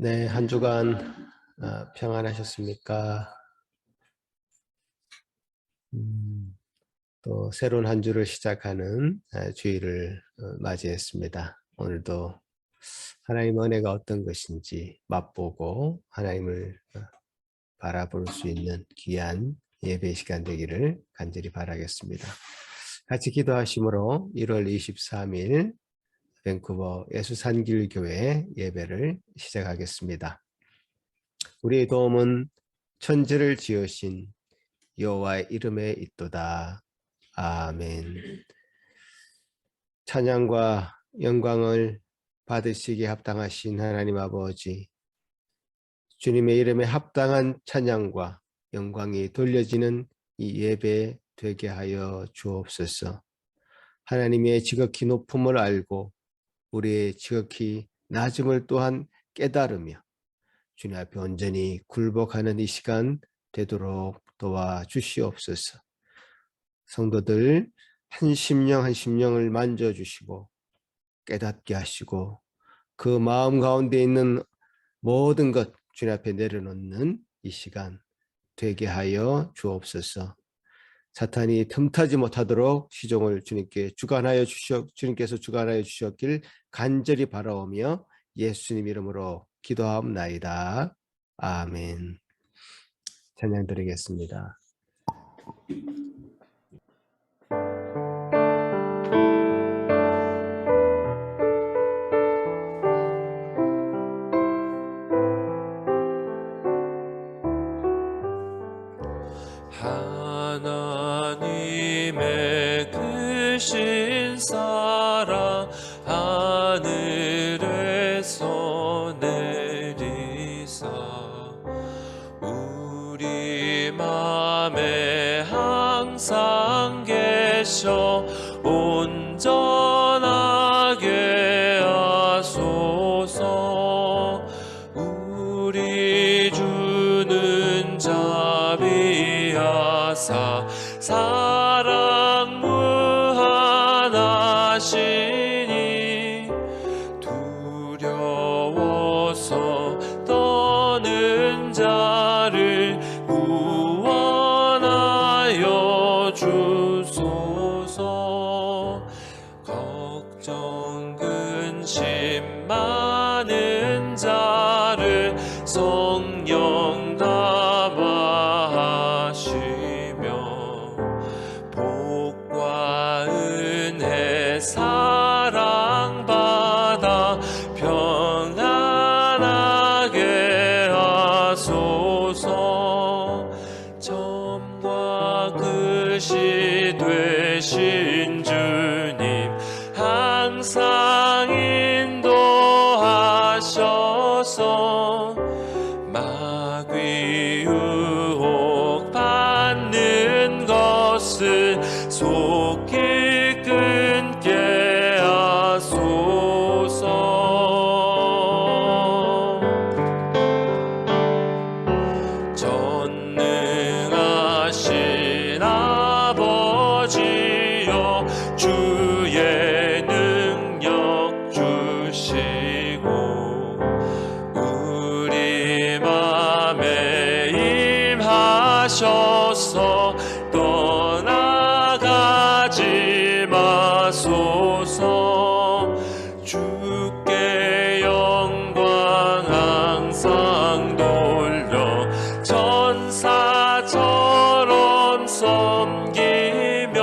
네, 한 주간 평안하셨습니까? 또 새로운 한 주를 시작하는 주일을 맞이했습니다. 오늘도 하나님의 은혜가 어떤 것인지 맛보고 하나님을 바라볼 수 있는 귀한 예배 시간 되기를 간절히 바라겠습니다. 같이 기도하심으로 1월 23일 밴쿠버 예수산길교회 예배를 시작하겠습니다. 우리의 도움은 천지를 지으신 여호와의 이름에 있도다. 아멘. 찬양과 영광을 받으시기에 합당하신 하나님 아버지, 주님의 이름에 합당한 찬양과 영광이 돌려지는 이 예배 되게 하여 주옵소서. 하나님의 지극히 높음을 알고 우리의 지극히 낮음을 또한 깨달으며 주님 앞에 온전히 굴복하는 이 시간 되도록 도와주시옵소서. 성도들 한 심령 한 심령을 만져주시고 깨닫게 하시고 그 마음 가운데 있는 모든 것 주님 앞에 내려놓는 이 시간 되게 하여 주옵소서. 사탄이 틈타지 못하도록 시종을 주님께서 주관하여 주셨길 간절히 바라오며 예수님 이름으로 기도하옵나이다. 아멘. 찬양 드리겠습니다. 하나님의 크신 사랑 하늘에서 내리사 우리 맘에 항상 계셔 온전하게 하소서. 우리 주는 자비하사 사랑 무한하시니 두려워서 떠는 자를 구원하여 주소서. 걱정 근심 많은 자를 성령 담아 하시며 복과 은혜 사랑받아 평안하게 하소서. 점과 끝이 되신 주님 항상 인도하셔서 마귀 유혹 받는 것을 속히 끊게 하소서. 전능하신 아버지여 주의 능력 주시고 우리 맘에 임하셔서 떠나가지 마소서. 주께 영광 항상 돌려 천사처럼 섬기며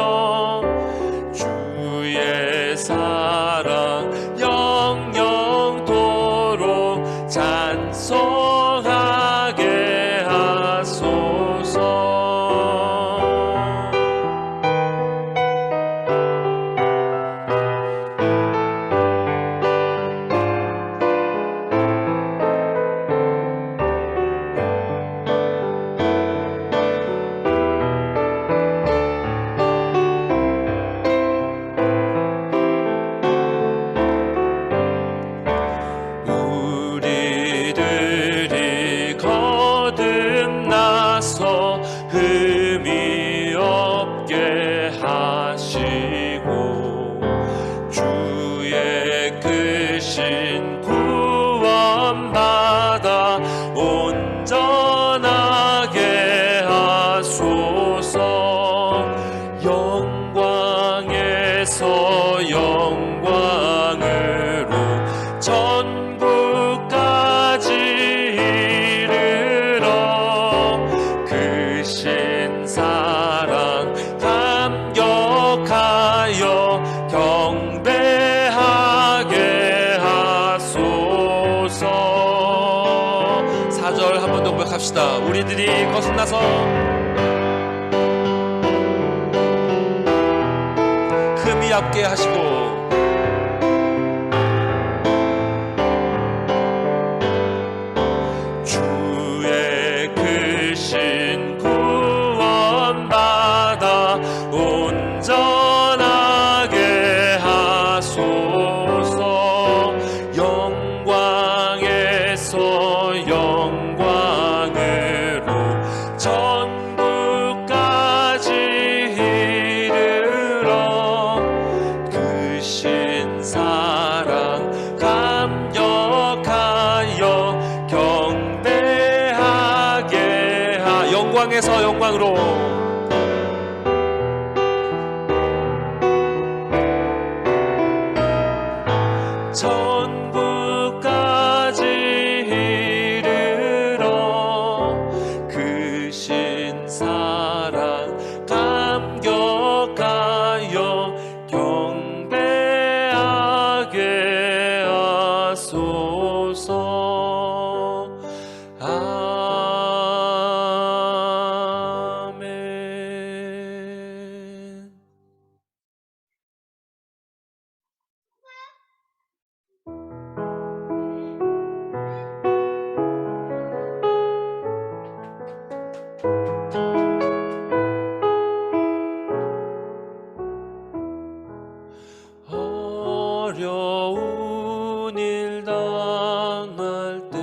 주의 사랑 영영토록 찬송하게 하소서. 고백합시다. 우리들이 거듭나서 흠이 앞게 하시고 주의 크신 구원받아 온전하게 하소서. 영광에서 영광으로 천국까지 이르러 크신 사랑 감격하여 경배하게 영광에서 영광으로 천국까지 이르러 크신 사랑 감격하여 경배하게 하소서. 아멘. 어려운 일 당할 때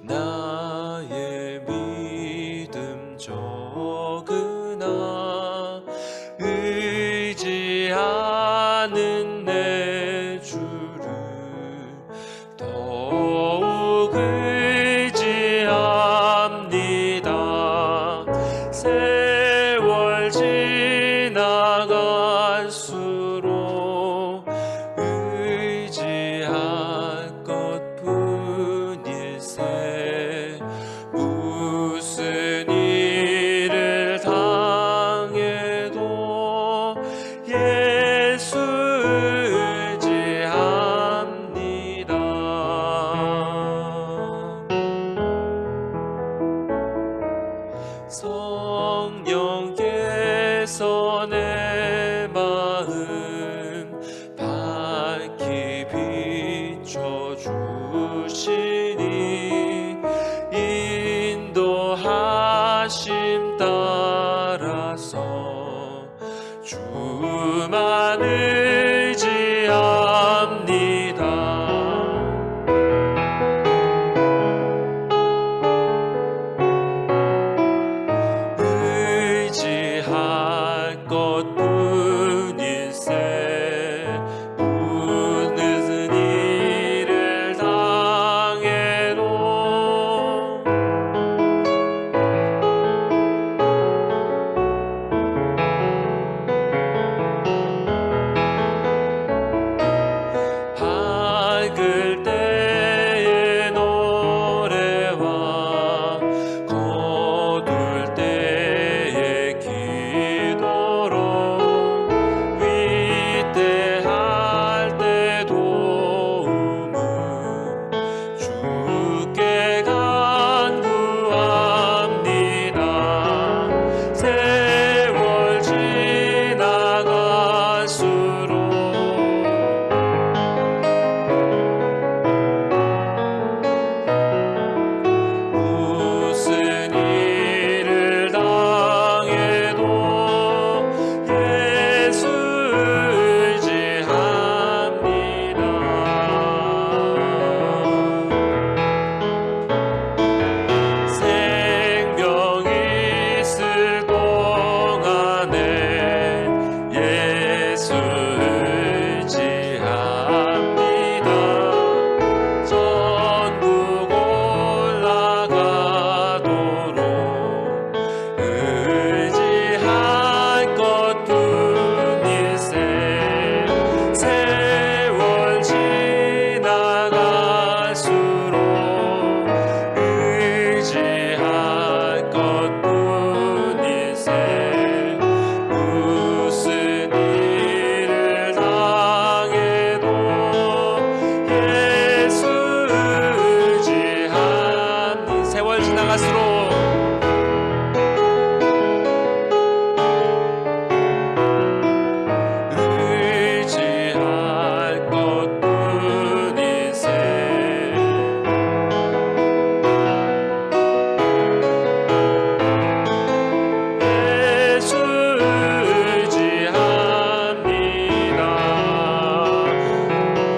나의 믿음 적으나 의지하는 내 주를 더욱 의지합니다. 세월 지나갈수록 의지할 것뿐일세. 무슨 일을 당해도 예수 의지합니다. 성령께서 내 마음 밝히 비춰주시니 인도하심 따라서 주만 의지합니다. 의지할 것뿐일세. 무슨 일을 당해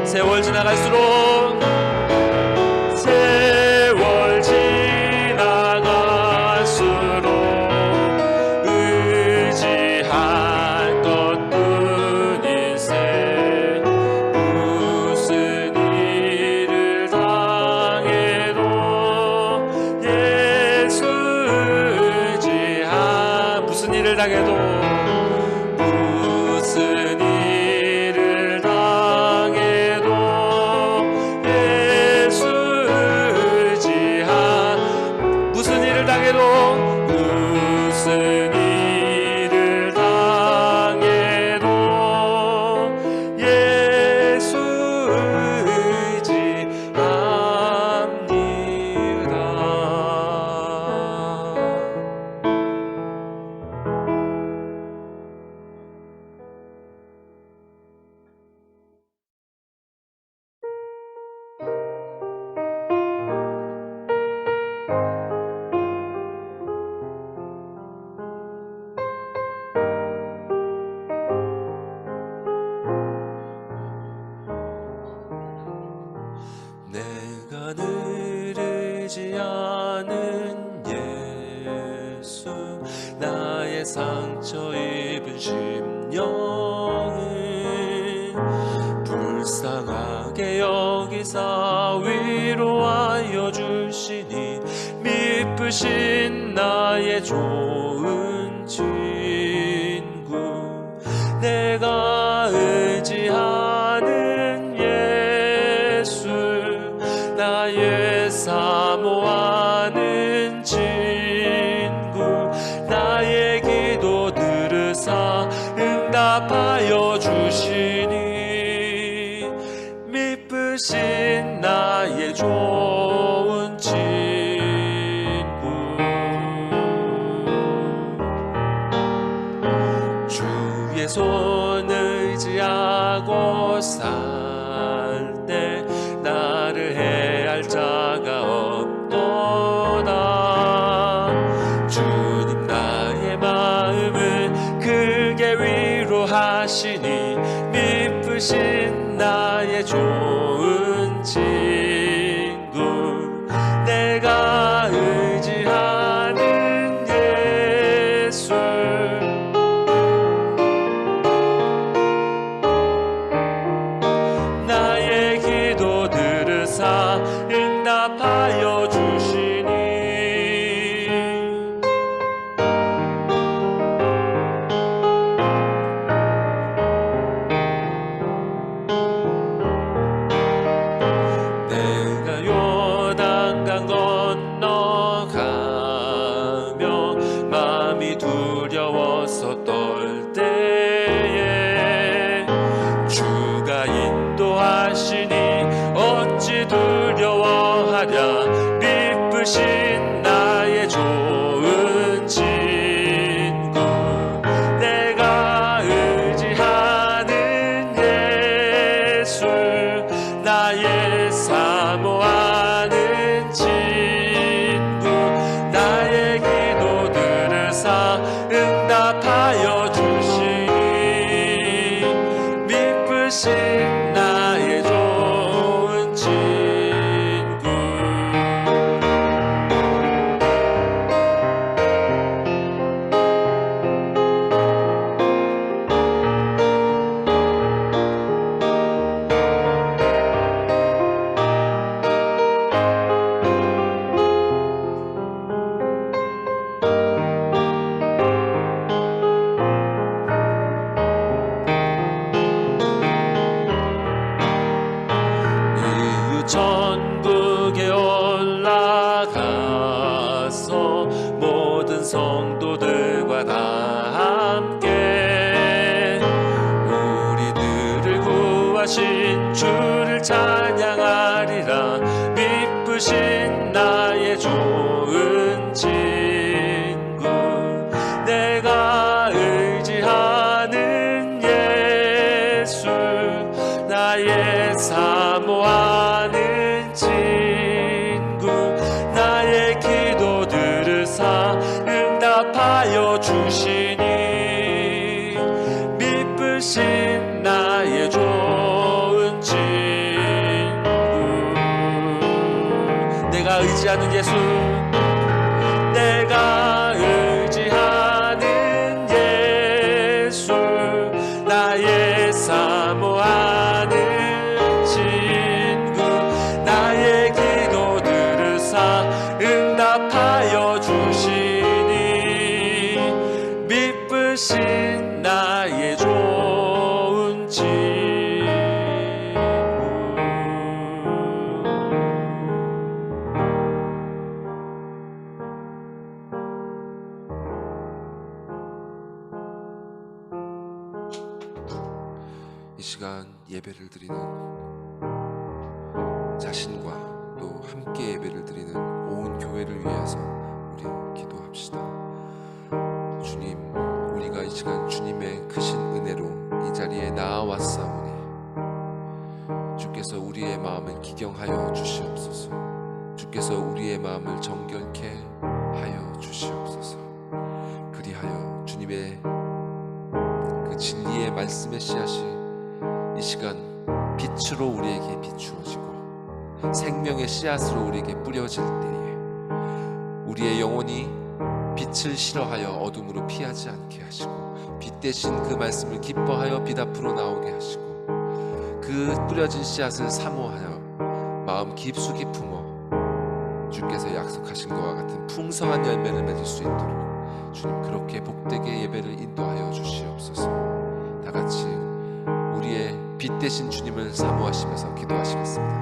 세월 지나갈수록 세월 지나갈수록 의지할 것뿐일세 무슨 일을 당해도 예수 의지하 무슨 일을 당해도 무슨 일을 당해도 예수 의지하 무슨 일을 당해도 무슨 일을 당해도 예수 내가 늘 의지하는 예수 나의 상처 입은 심령을 불쌍하게 여기사 위로하여 주시니 미쁘신 나의 좋은 친구 내가 의지하는 예수 나의 사모하는 친구 나의 기도 들으사 응답하여 주시니 미쁘신 나의 좋은 친구 주의 손 의지하고 살 때 나를 해할 자가 없도다 주님 나의 마음을 크게 위로하시니 미쁘신 나의 좋은 친구 내가 의지하는 예수 나의 기도 들으사 응답하여 주시니 내가 요단강 건너가며 마음이 두려워서 떨 때에 주가 인도하시니 어찌 두려워하랴 미쁘신 나의 좋은 친구 내가 의지하는 예수 나의 사모하는 친구 나의 기도 들으사 응답하여 주시니 미쁘신 나의 좋은 친구 천국에 올라가서 모든 성도들과 다 함께 우리들을 구하신 주를 찬양하리라 미쁘신 나의 좋은 친구 내가 의지하는 예수 나의 사모하는 친구 나의 기도 들으사 응답하여 주시니 미쁘신 나의 좋은 친구 의지하는 예수, 내가 의지하는 예수, 나의 사모하는 친구, 나의 기도 들으사 응답하여 주시니 미쁘신 나의 좋은 친구. 이 시간 예배를 드리는 자신과 또 함께 예배를 드리는 온 교회를 위해서 우리 기도합시다. 주님, 우리가 이 시간 주님의 크신 은혜로 이 자리에 나아왔사오니 주께서 우리의 마음을 기경하여 주시옵소서. 주께서 우리의 마음을 정결케 하여 주시옵소서. 그리하여 주님의 그 진리의 말씀의 씨앗이 이 시간 빛으로 우리에게 비추어지고 생명의 씨앗으로 우리에게 뿌려질 때에 우리의 영혼이 빛을 싫어하여 어둠으로 피하지 않게 하시고 빛 대신 그 말씀을 기뻐하여 빛 앞으로 나오게 하시고 그 뿌려진 씨앗을 사모하여 마음 깊숙이 품어 주께서 약속하신 것과 같은 풍성한 열매를 맺을 수 있도록 주님 그렇게 복되게 예배를 인도하여 주시옵소서. 다 같이 우리의 빛 대신 주님을 사모하시면서 기도하시겠습니다.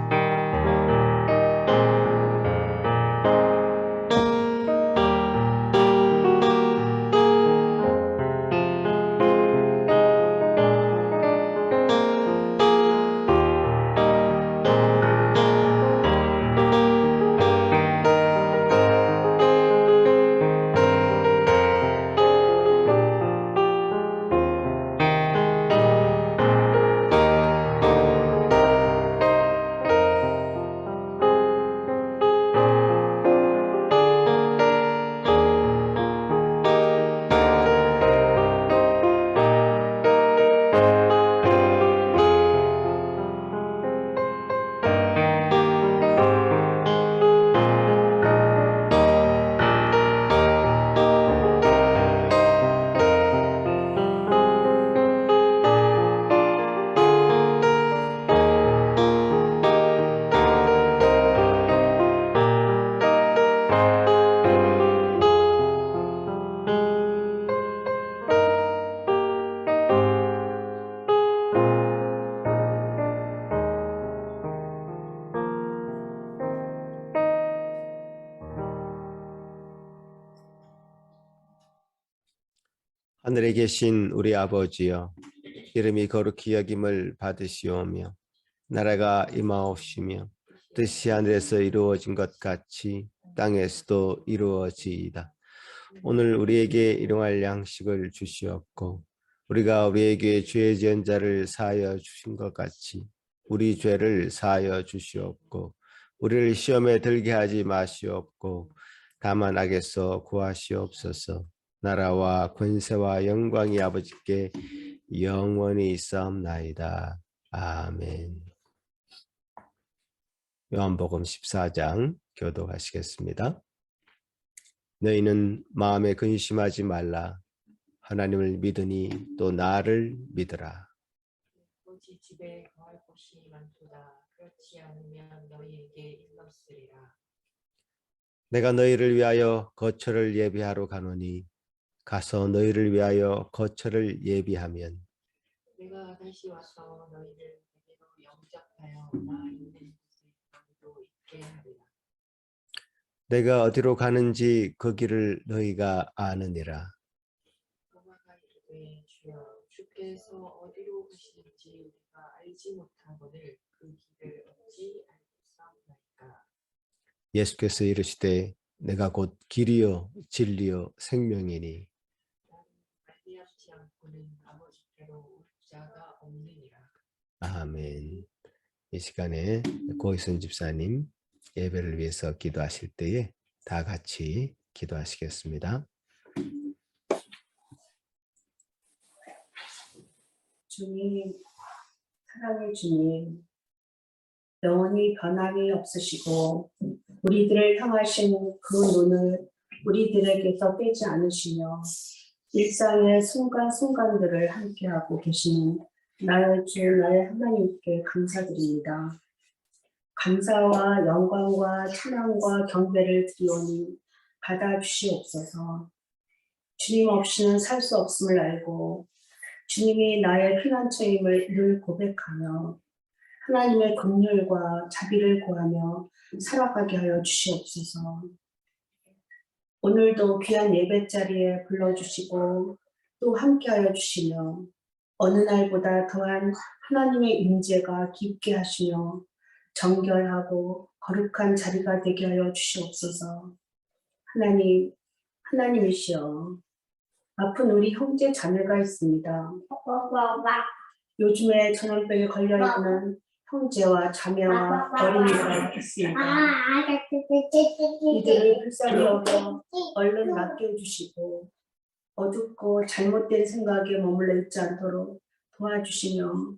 하늘에 계신 우리 아버지여, 이름이 거룩히 여김을 받으시오며 나라가 임하옵시며 뜻이 하늘에서 이루어진 것 같이 땅에서도 이루어지이다. 오늘 우리에게 일용할 양식을 주시옵고 우리가 우리에게 죄 지은 자를 사하여 주신 것 같이 우리 죄를 사하여 주시옵고 우리를 시험에 들게 하지 마시옵고 다만 악에서 구하시옵소서. 나라와 권세와 영광이 아버지께 영원히 있사옵나이다. 아멘. 요한복음 14장 교독하시겠습니다. 너희는 마음에 근심하지 말라. 하나님을 믿으니 또 나를 믿으라. 오직 집에 거할 곳이 많도다. 그렇지 않으면 너희에게 일렀으리라. 내가 너희를 위하여 거처를 예비하러 가노니 가서 너희를 위하여 거처를 예비하면 내가 다시 와서 너희를 내게로 영접하여 나 있는 곳에 너희도 있게 하리라. 내가 어디로 가는지 그 길을 너희가 아느니라. 도마가 이르되 주여 주께서 어디로 가시는지 우리가 알지 못하거늘 그 길을 어찌 알겠사옵나이까. 예수께서 이르시되 내가 곧 길이요 진리요 생명이니 나는 말미암지 않고는 아버지께로 올 자가 없느니라. 아멘. 이 시간에 고희선 집사님 예배를 위해서 기도하실 때에 다 같이 기도하시겠습니다. 주님, 사랑의 주님, 영원히 변함이 없으시고 우리들을 향하신 그 눈을 우리들에게서 떼지 않으시며 일상의 순간순간들을 함께하고 계시는 나의 주 나의 하나님께 감사드립니다. 감사와 영광과 찬양과 경배를 드리오니 받아주시옵소서. 주님 없이는 살 수 없음을 알고 주님이 나의 피난처임을 늘 고백하며 하나님의 긍휼과 자비를 구하며 살아가게 하여 주시옵소서. 오늘도 귀한 예배 자리에 불러주시고 또 함께하여 주시며 어느 날보다 더한 하나님의 임재가 깊게 하시며 정결하고 거룩한 자리가 되게 하여 주시옵소서. 하나님이시여, 아픈 우리 형제 자매가 있습니다. 요즘에 전염병에 걸려있는 형제와 자매와 어린이가 있습니다. 이들을 불쌍히 여겨 얼른 맡겨주시고 어둡고 잘못된 생각에 머물러 있지 않도록 도와주시며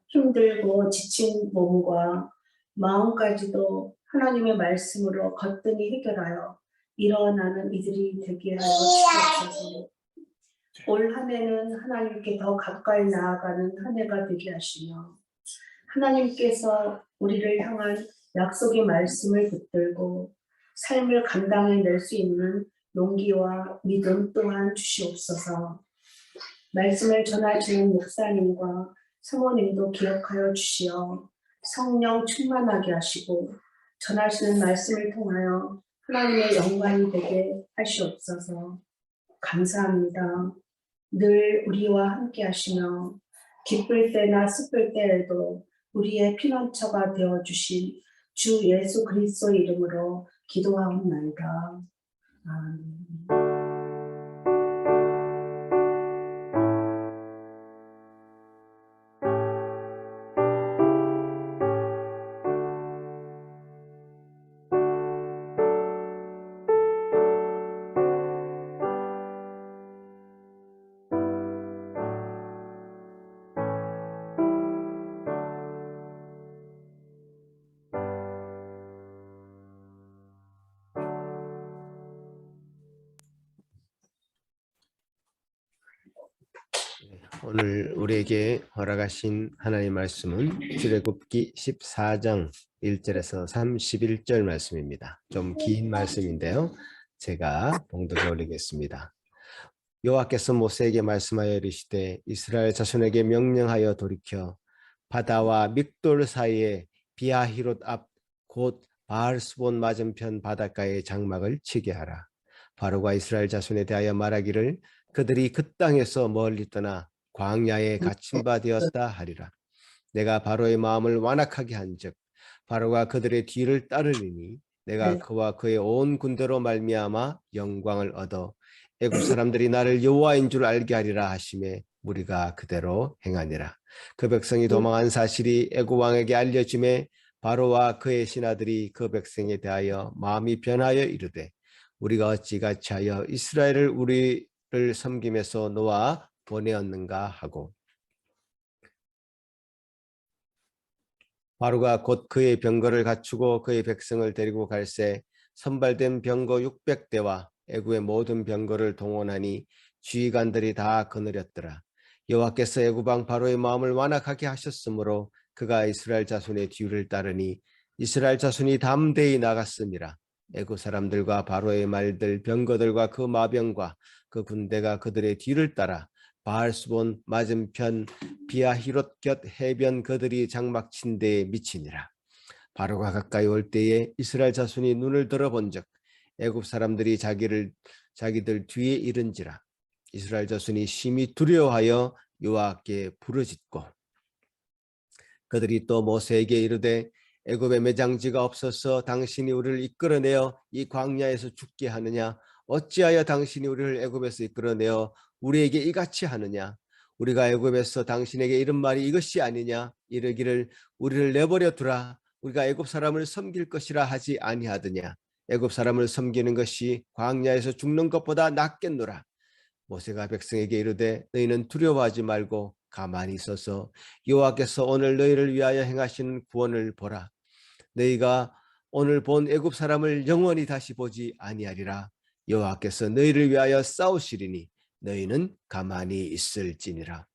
힘들고 지친 몸과 마음까지도 하나님의 말씀으로 거뜬히 해결하여 일어나는 이들이 되게 하여 주시옵소서. 올 한 해는 하나님께 더 가까이 나아가는 한 해가 되게 하시며 하나님께서 우리를 향한 약속의 말씀을 붙들고 삶을 감당해낼 수 있는 용기와 믿음 또한 주시옵소서. 말씀을 전하시는 목사님과 사모님도 기억하여 주시어 성령 충만하게 하시고 전하시는 말씀을 통하여 하나님의 영광이 되게 하시옵소서. 감사합니다. 늘 우리와 함께 하시며 기쁠 때나 슬플 때에도 우리의 피난처가 되어주신 주 예수 그리스도 이름으로 기도하옵나이다. 아멘. 오늘 우리에게 허락하신 하나님의 말씀은 출애굽기 14장 1절에서 31절 말씀입니다. 좀 긴 말씀인데요. 제가 봉독해 올리겠습니다. 여호와께서 모세에게 말씀하여 이르시되 이스라엘 자손에게 명령하여 돌이켜 바다와 믹돌 사이에 비하히롯 앞 곧 바알스본 맞은편 바닷가에 장막을 치게 하라. 바로가 이스라엘 자손에 대하여 말하기를 그들이 그 땅에서 멀리 떠나 광야에 갇힌 바 되었다 하리라. 내가 바로의 마음을 완악하게 한즉 바로가 그들의 뒤를 따르리니 내가 그와 그의 온 군대로 말미암아 영광을 얻어 애굽 사람들이 나를 여호와인 줄 알게 하리라 하시매 무리가 그대로 행하니라. 그 백성이 도망한 사실이 애굽 왕에게 알려짐에 바로와 그의 신하들이 그 백성에 대하여 마음이 변하여 이르되 우리가 어찌 같이 하여 이스라엘을 우리를 섬김에서 놓아 보내었는가 하고 바로가 곧 그의 병거를 갖추고 그의 백성을 데리고 갈새 선발된 병거 600대와 애굽의 모든 병거를 동원하니 지휘관들이 다 거느렸더라. 여호와께서 애굽 왕 바로의 마음을 완악하게 하셨으므로 그가 이스라엘 자손의 뒤를 따르니 이스라엘 자손이 담대히 나갔음이라. 애굽 사람들과 바로의 말들 병거들과 그 마병과 그 군대가 그들의 뒤를 따라 바알스본 맞은편 비하히롯 곁 해변 그들이 장막 친 데에 미치니라. 바로가 가까이 올 때에 이스라엘 자손이 눈을 들어본즉 애굽 사람들이 자기들 뒤에 이른지라. 이스라엘 자손이 심히 두려워하여 여호와께 부르짖고 그들이 또 모세에게 이르되 애굽에 매장지가 없어서 당신이 우리를 이끌어내어 이 광야에서 죽게 하느냐? 어찌하여 당신이 우리를 애굽에서 이끌어내어 우리에게 이같이 하느냐? 우리가 애굽에서 당신에게 이른 말이 이것이 아니냐? 이르기를 우리를 내버려 두라. 우리가 애굽 사람을 섬길 것이라 하지 아니하더냐? 애굽 사람을 섬기는 것이 광야에서 죽는 것보다 낫겠노라. 모세가 백성에게 이르되 너희는 두려워하지 말고 가만히 있어서 여호와께서 오늘 너희를 위하여 행하시는 구원을 보라. 너희가 오늘 본 애굽 사람을 영원히 다시 보지 아니하리라. 여호와께서 너희를 위하여 싸우시리니 너희는 가만히 있을지니라.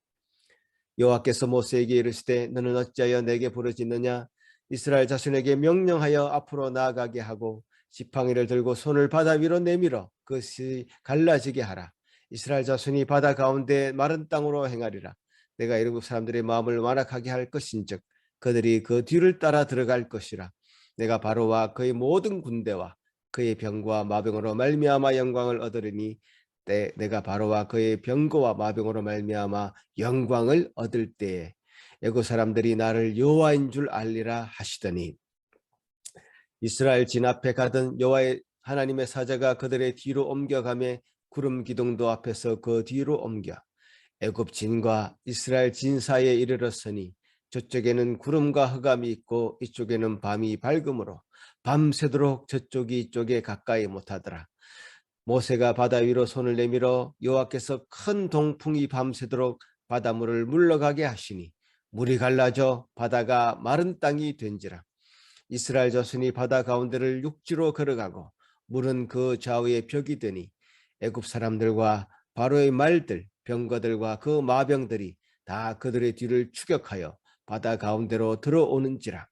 여호와께서 모세에게 이르시되 너는 어찌하여 내게 부르짖느냐? 이스라엘 자손에게 명령하여 앞으로 나아가게 하고 지팡이를 들고 손을 바다 위로 내밀어 그것이 갈라지게 하라. 이스라엘 자손이 바다 가운데 마른 땅으로 행하리라. 내가 애굽 사람들의 마음을 완악하게 할 것인즉 그들이 그 뒤를 따라 들어갈 것이라. 내가 바로와 그의 모든 군대와 그의 병과 마병으로 말미암아 영광을 얻으리니 내가 바로와 그의 병거와 마병으로 말미암아 영광을 얻을 때에 애굽 사람들이 나를 여호와인 줄 알리라 하시더니 이스라엘 진 앞에 가던 여호와의 하나님의 사자가 그들의 뒤로 옮겨가매 구름 기둥도 앞에서 그 뒤로 옮겨 애굽 진과 이스라엘 진 사이에 이르렀으니 저쪽에는 구름과 흑암이 있고 이쪽에는 밤이 밝음으로 밤새도록 저쪽이 이쪽에 가까이 못하더라. 모세가 바다 위로 손을 내밀어 여호와께서 큰 동풍이 밤새도록 바닷물을 물러가게 하시니 물이 갈라져 바다가 마른 땅이 된지라. 이스라엘 자손이 바다 가운데를 육지로 걸어가고 물은 그 좌우에 벽이 되니 애굽 사람들과 바로의 말들 병거들과 그 마병들이 다 그들의 뒤를 추격하여 바다 가운데로 들어오는지라.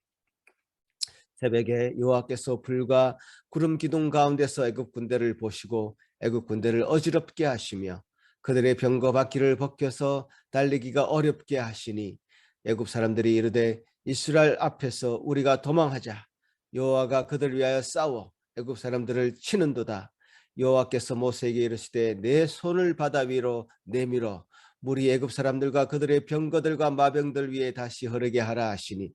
새벽에 여호와께서 불과 구름 기둥 가운데서 애굽 군대를 보시고 애굽 군대를 어지럽게 하시며 그들의 병거 바퀴를 벗겨서 달리기가 어렵게 하시니 애굽 사람들이 이르되 이스라엘 앞에서 우리가 도망하자. 여호와가 그들을 위하여 싸워 애굽 사람들을 치는도다. 여호와께서 모세에게 이르시되 내 손을 바다 위로 내밀어 물이 애굽 사람들과 그들의 병거들과 마병들 위에 다시 흐르게 하라 하시니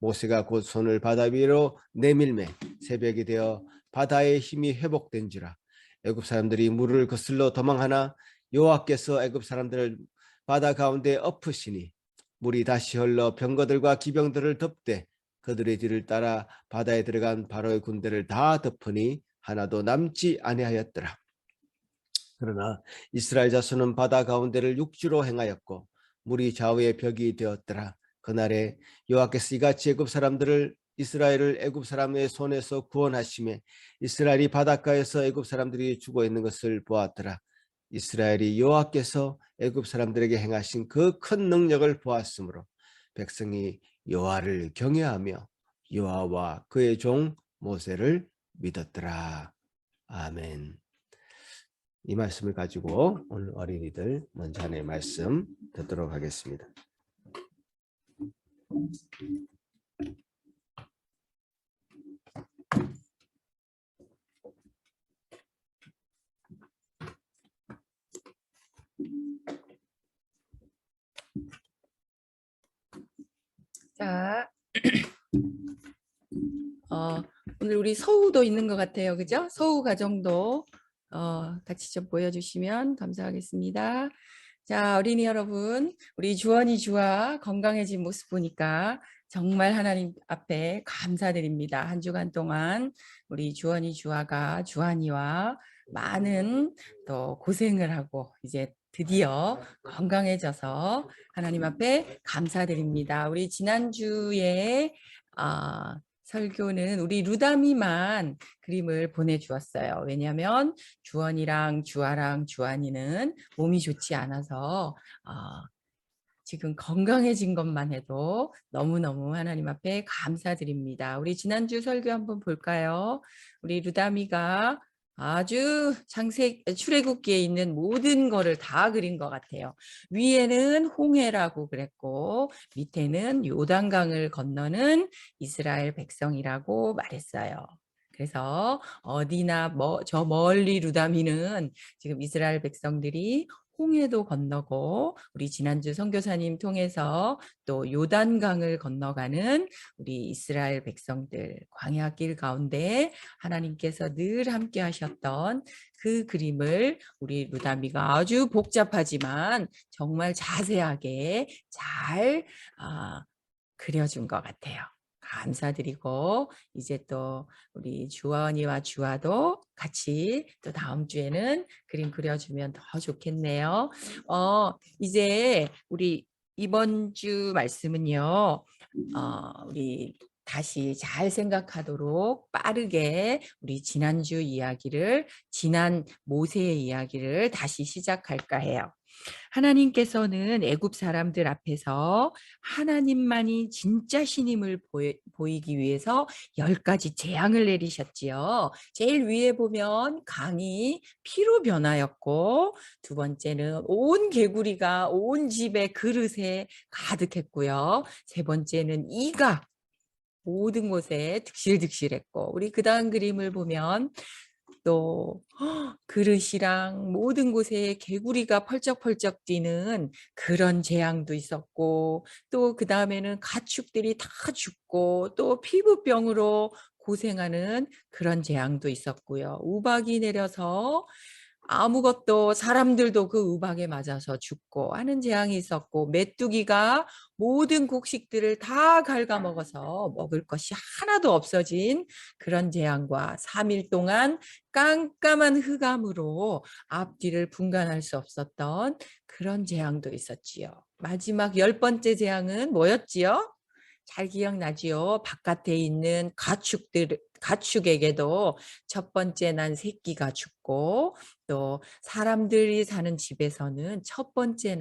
모세가 곧 손을 바다 위로 내밀매 새벽이 되어 바다의 힘이 회복된지라. 애굽 사람들이 물을 거슬러 도망하나 여호와께서 애굽 사람들을 바다 가운데 엎으시니 물이 다시 흘러 병거들과 기병들을 덮되 그들의 뒤를 따라 바다에 들어간 바로의 군대를 다 덮으니 하나도 남지 아니하였더라. 그러나 이스라엘 자손은 바다 가운데를 육지로 행하였고 물이 좌우의 벽이 되었더라. 그날에 여호와께서 이같이 애굽 사람들을 이스라엘을 애굽 사람의 손에서 구원하시매 이스라엘이 바닷가에서 애굽 사람들이 죽어 있는 것을 보았더라. 이스라엘이 여호와께서 애굽 사람들에게 행하신 그 큰 능력을 보았으므로 백성이 여호와를 경외하며 여호와와 그의 종 모세를 믿었더라. 아멘. 이 말씀을 가지고 오늘 어린이들 먼저 하나의 말씀 듣도록 하겠습니다. 자, 오늘 우리 서우도 있는 것 같아요. 그죠? 서우 가정도 같이 좀 보여주시면 감사하겠습니다. 자, 어린이 여러분, 우리 주원이 주아 건강해진 모습 보니까 정말 하나님 앞에 감사드립니다. 한 주간 동안 우리 주원이 주아가 주한이와 많은 또 고생을 하고 이제 드디어 건강해져서 하나님 앞에 감사드립니다. 우리 지난주에 설교는 우리 루다미만 그림을 보내주었어요. 왜냐하면 주원이랑 주아랑 주한이는 몸이 좋지 않아서 지금 건강해진 것만 해도 너무너무 하나님 앞에 감사드립니다. 우리 지난주 설교 한번 볼까요? 우리 루다미가 아주 출애굽기에 있는 모든 거를 다 그린 것 같아요. 위에는 홍해라고 그랬고 밑에는 요단강을 건너는 이스라엘 백성이라고 말했어요. 그래서 어디나 저 멀리 루다미는 지금 이스라엘 백성들이 홍해도 건너고 우리 지난주 선교사님 통해서 또 요단강을 건너가는 우리 이스라엘 백성들 광야길 가운데 하나님께서 늘 함께 하셨던 그 그림을 우리 루다미가 아주 복잡하지만 정말 자세하게 잘 그려준 것 같아요. 감사드리고 이제 또 우리 주원이와 주아도 같이 또 다음 주에는 그림 그려주면 더 좋겠네요. 이제 우리 이번 주 말씀은요. 우리 다시 잘 생각하도록 빠르게 우리 지난주 이야기를, 지난 모세의 이야기를 다시 시작할까 해요. 하나님께서는 애굽 사람들 앞에서 하나님만이 진짜 신임을 보이기 위해서 10가지 재앙을 내리셨지요. 제일 위에 보면 강이 피로 변하였고, 두 번째는 온 개구리가 온 집의 그릇에 가득했고요. 세 번째는 이가 모든 곳에 득실득실했고, 우리 그 다음 그림을 보면 또 그릇이랑 모든 곳에 개구리가 펄쩍펄쩍 뛰는 그런 재앙도 있었고, 또 그 다음에는 가축들이 다 죽고 또 피부병으로 고생하는 그런 재앙도 있었고요. 우박이 내려서 아무것도, 사람들도 그 우박에 맞아서 죽고 하는 재앙이 있었고, 메뚜기가 모든 곡식들을 다 갉아먹어서 먹을 것이 하나도 없어진 그런 재앙과 3일 동안 깜깜한 흑암으로 앞뒤를 분간할 수 없었던 그런 재앙도 있었지요. 마지막 10번째 재앙은 뭐였지요? 잘 기억나지요? 바깥에 있는 가축에게도 첫 번째 난 새끼가 죽고, 또 사람들이 사는 집에서는 첫 번째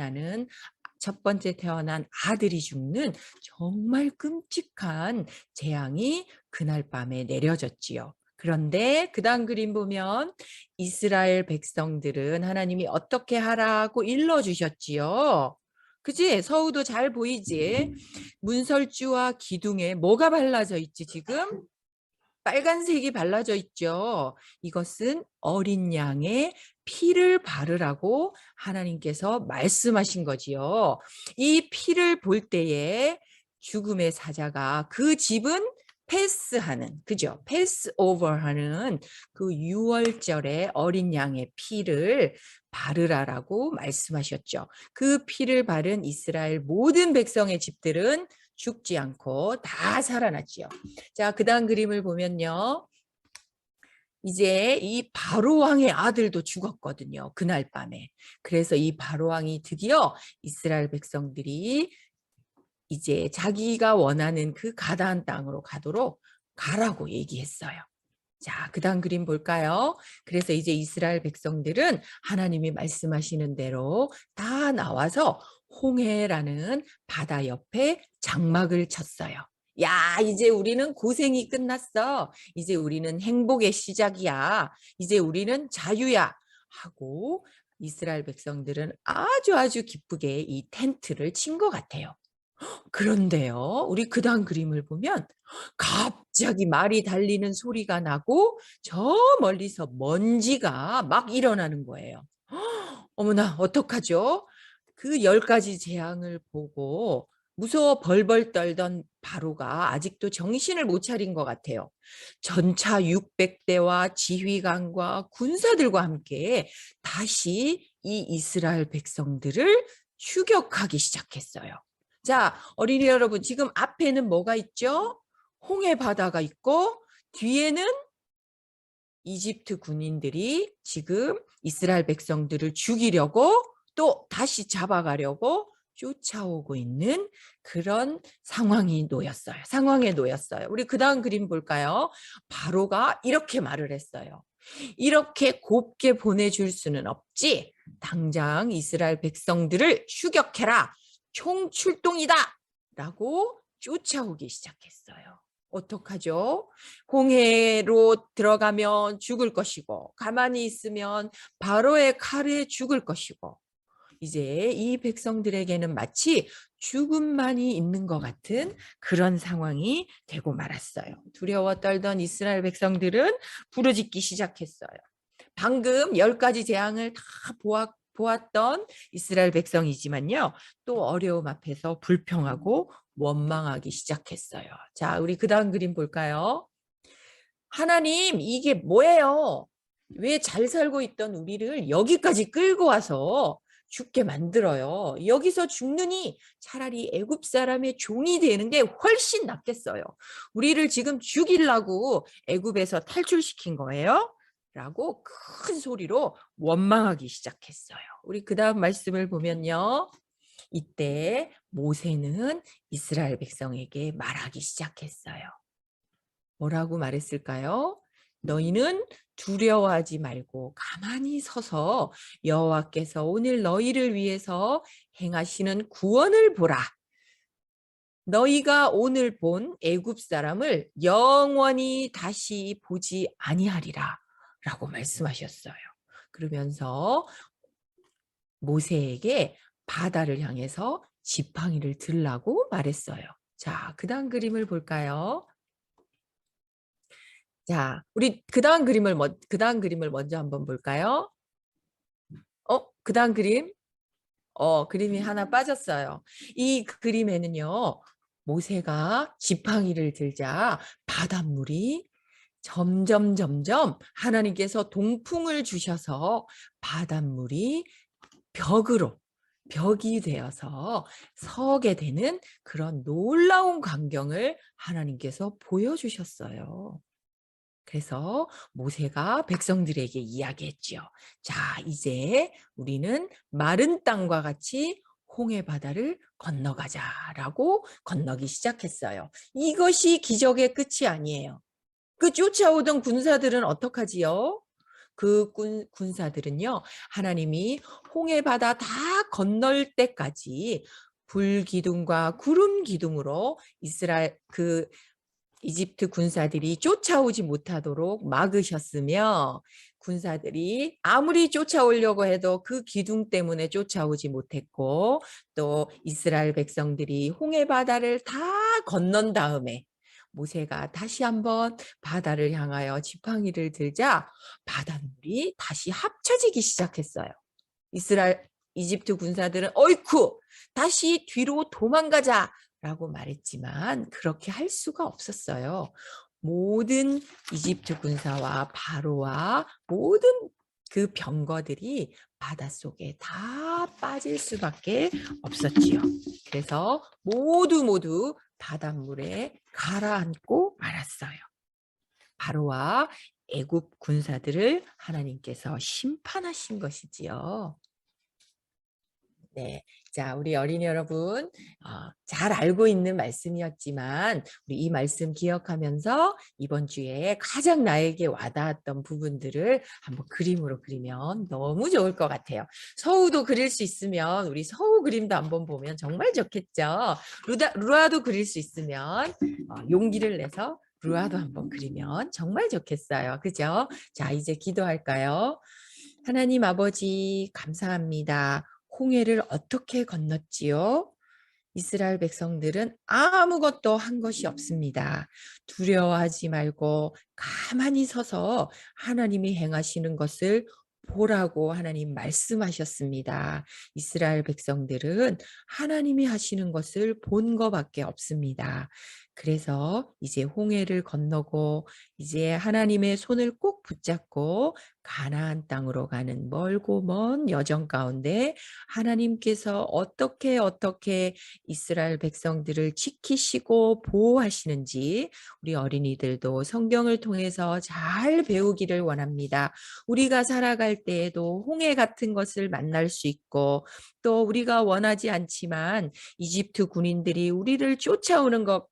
태어난 아들이 죽는 정말 끔찍한 재앙이 그날 밤에 내려졌지요. 그런데 그 다음 그림 보면 이스라엘 백성들은 하나님이 어떻게 하라고 일러주셨지요. 그지? 서우도 잘 보이지? 문설주와 기둥에 뭐가 발라져 있지 지금? 빨간색이 발라져 있죠. 이것은 어린 양의 피를 바르라고 하나님께서 말씀하신 거지요. 이 피를 볼 때에 죽음의 사자가 그 집은 패스하는, 그죠? 패스오버하는 그 유월절에 어린 양의 피를 바르라라고 말씀하셨죠. 그 피를 바른 이스라엘 모든 백성의 집들은 죽지 않고 다 살아났지요. 자, 그 다음 그림을 보면요. 이제 이 바로왕의 아들도 죽었거든요. 그날 밤에. 그래서 이 바로왕이 드디어 이스라엘 백성들이 이제 자기가 원하는 그 가나안 땅으로 가라고 얘기했어요. 자, 그 다음 그림 볼까요? 그래서 이제 이스라엘 백성들은 하나님이 말씀하시는 대로 다 나와서 홍해라는 바다 옆에 장막을 쳤어요. 야, 이제 우리는 고생이 끝났어. 이제 우리는 행복의 시작이야. 이제 우리는 자유야. 하고 이스라엘 백성들은 아주 기쁘게 이 텐트를 친 것 같아요. 그런데요, 우리 그 다음 그림을 보면 갑자기 말이 달리는 소리가 나고 저 멀리서 먼지가 막 일어나는 거예요. 어머나, 어떡하죠? 그 10가지 재앙을 보고 무서워 벌벌 떨던 바로가 아직도 정신을 못 차린 것 같아요. 전차 600대와 지휘관과 군사들과 함께 다시 이 이스라엘 백성들을 추격하기 시작했어요. 자, 어린이 여러분, 지금 앞에는 뭐가 있죠? 홍해 바다가 있고 뒤에는 이집트 군인들이 지금 이스라엘 백성들을 죽이려고 또 다시 잡아가려고 쫓아오고 있는 그런 상황에 놓였어요. 우리 그 다음 그림 볼까요? 바로가 이렇게 말을 했어요. 이렇게 곱게 보내줄 수는 없지. 당장 이스라엘 백성들을 추격해라. 총출동이다. 라고 쫓아오기 시작했어요. 어떡하죠? 홍해로 들어가면 죽을 것이고 가만히 있으면 바로의 칼에 죽을 것이고 이제 이 백성들에게는 마치 죽음만이 있는 것 같은 그런 상황이 되고 말았어요. 두려워 떨던 이스라엘 백성들은 부르짖기 시작했어요. 방금 10가지 재앙을 다 보았던 이스라엘 백성이지만요. 또 어려움 앞에서 불평하고 원망하기 시작했어요. 자, 우리 그 다음 그림 볼까요? 하나님, 이게 뭐예요? 왜 잘 살고 있던 우리를 여기까지 끌고 와서 죽게 만들어요? 여기서 죽느니 차라리 애굽 사람의 종이 되는 게 훨씬 낫겠어요. 우리를 지금 죽이려고 애굽에서 탈출시킨 거예요? 라고 큰 소리로 원망하기 시작했어요. 우리 그 다음 말씀을 보면요. 이때 모세는 이스라엘 백성에게 말하기 시작했어요. 뭐라고 말했을까요? 너희는 두려워하지 말고 가만히 서서 여호와께서 오늘 너희를 위해서 행하시는 구원을 보라. 너희가 오늘 본 애굽 사람을 영원히 다시 보지 아니하리라 라고 말씀하셨어요. 그러면서 모세에게 바다를 향해서 지팡이를 들라고 말했어요. 자, 그다음 그림을 볼까요? 자, 우리 그다음 그림을 먼저 한번 볼까요? 그다음 그림? 그림이 하나 빠졌어요. 이 그림에는요, 모세가 지팡이를 들자 바닷물이 점점 하나님께서 동풍을 주셔서 바닷물이 벽이 되어서 서게 되는 그런 놀라운 광경을 하나님께서 보여주셨어요. 그래서 모세가 백성들에게 이야기했지요. 자, 이제 우리는 마른 땅과 같이 홍해 바다를 건너가자라고 건너기 시작했어요. 이것이 기적의 끝이 아니에요. 그 쫓아오던 군사들은 어떡하지요? 그 군사들은요, 하나님이 홍해 바다 다 건널 때까지 불 기둥과 구름 기둥으로 이집트 군사들이 쫓아오지 못하도록 막으셨으며, 군사들이 아무리 쫓아오려고 해도 그 기둥 때문에 쫓아오지 못했고, 또 이스라엘 백성들이 홍해 바다를 다 건넌 다음에 모세가 다시 한번 바다를 향하여 지팡이를 들자 바닷물이 다시 합쳐지기 시작했어요. 이집트 군사들은 어이쿠 다시 뒤로 도망가자 라고 말했지만 그렇게 할 수가 없었어요. 모든 이집트 군사와 바로와 모든 그 병거들이 바닷속에 다 빠질 수밖에 없었지요. 그래서 모두 바닷물에 가라앉고 말았어요. 바로와 애굽 군사들을 하나님께서 심판하신 것이지요. 네, 자, 우리 어린이 여러분, 잘 알고 있는 말씀이었지만 우리 이 말씀 기억하면서 이번 주에 가장 나에게 와닿았던 부분들을 한번 그림으로 그리면 너무 좋을 것 같아요. 서우도 그릴 수 있으면 우리 서우 그림도 한번 보면 정말 좋겠죠. 루아도 그릴 수 있으면 용기를 내서 루아도 한번 그리면 정말 좋겠어요. 그죠? 자, 이제 기도할까요? 하나님 아버지 감사합니다. 홍해를 어떻게 건넜지요? 이스라엘 백성들은 아무것도 한 것이 없습니다. 두려워하지 말고 가만히 서서 하나님이 행하시는 것을 보라고 하나님 말씀하셨습니다. 이스라엘 백성들은 하나님이 하시는 것을 본 것밖에 없습니다. 그래서 이제 홍해를 건너고 이제 하나님의 손을 꼭 붙잡고 가나안 땅으로 가는 멀고 먼 여정 가운데 하나님께서 어떻게 이스라엘 백성들을 지키시고 보호하시는지 우리 어린이들도 성경을 통해서 잘 배우기를 원합니다. 우리가 살아갈 때에도 홍해 같은 것을 만날 수 있고 또 우리가 원하지 않지만 이집트 군인들이 우리를 쫓아오는 것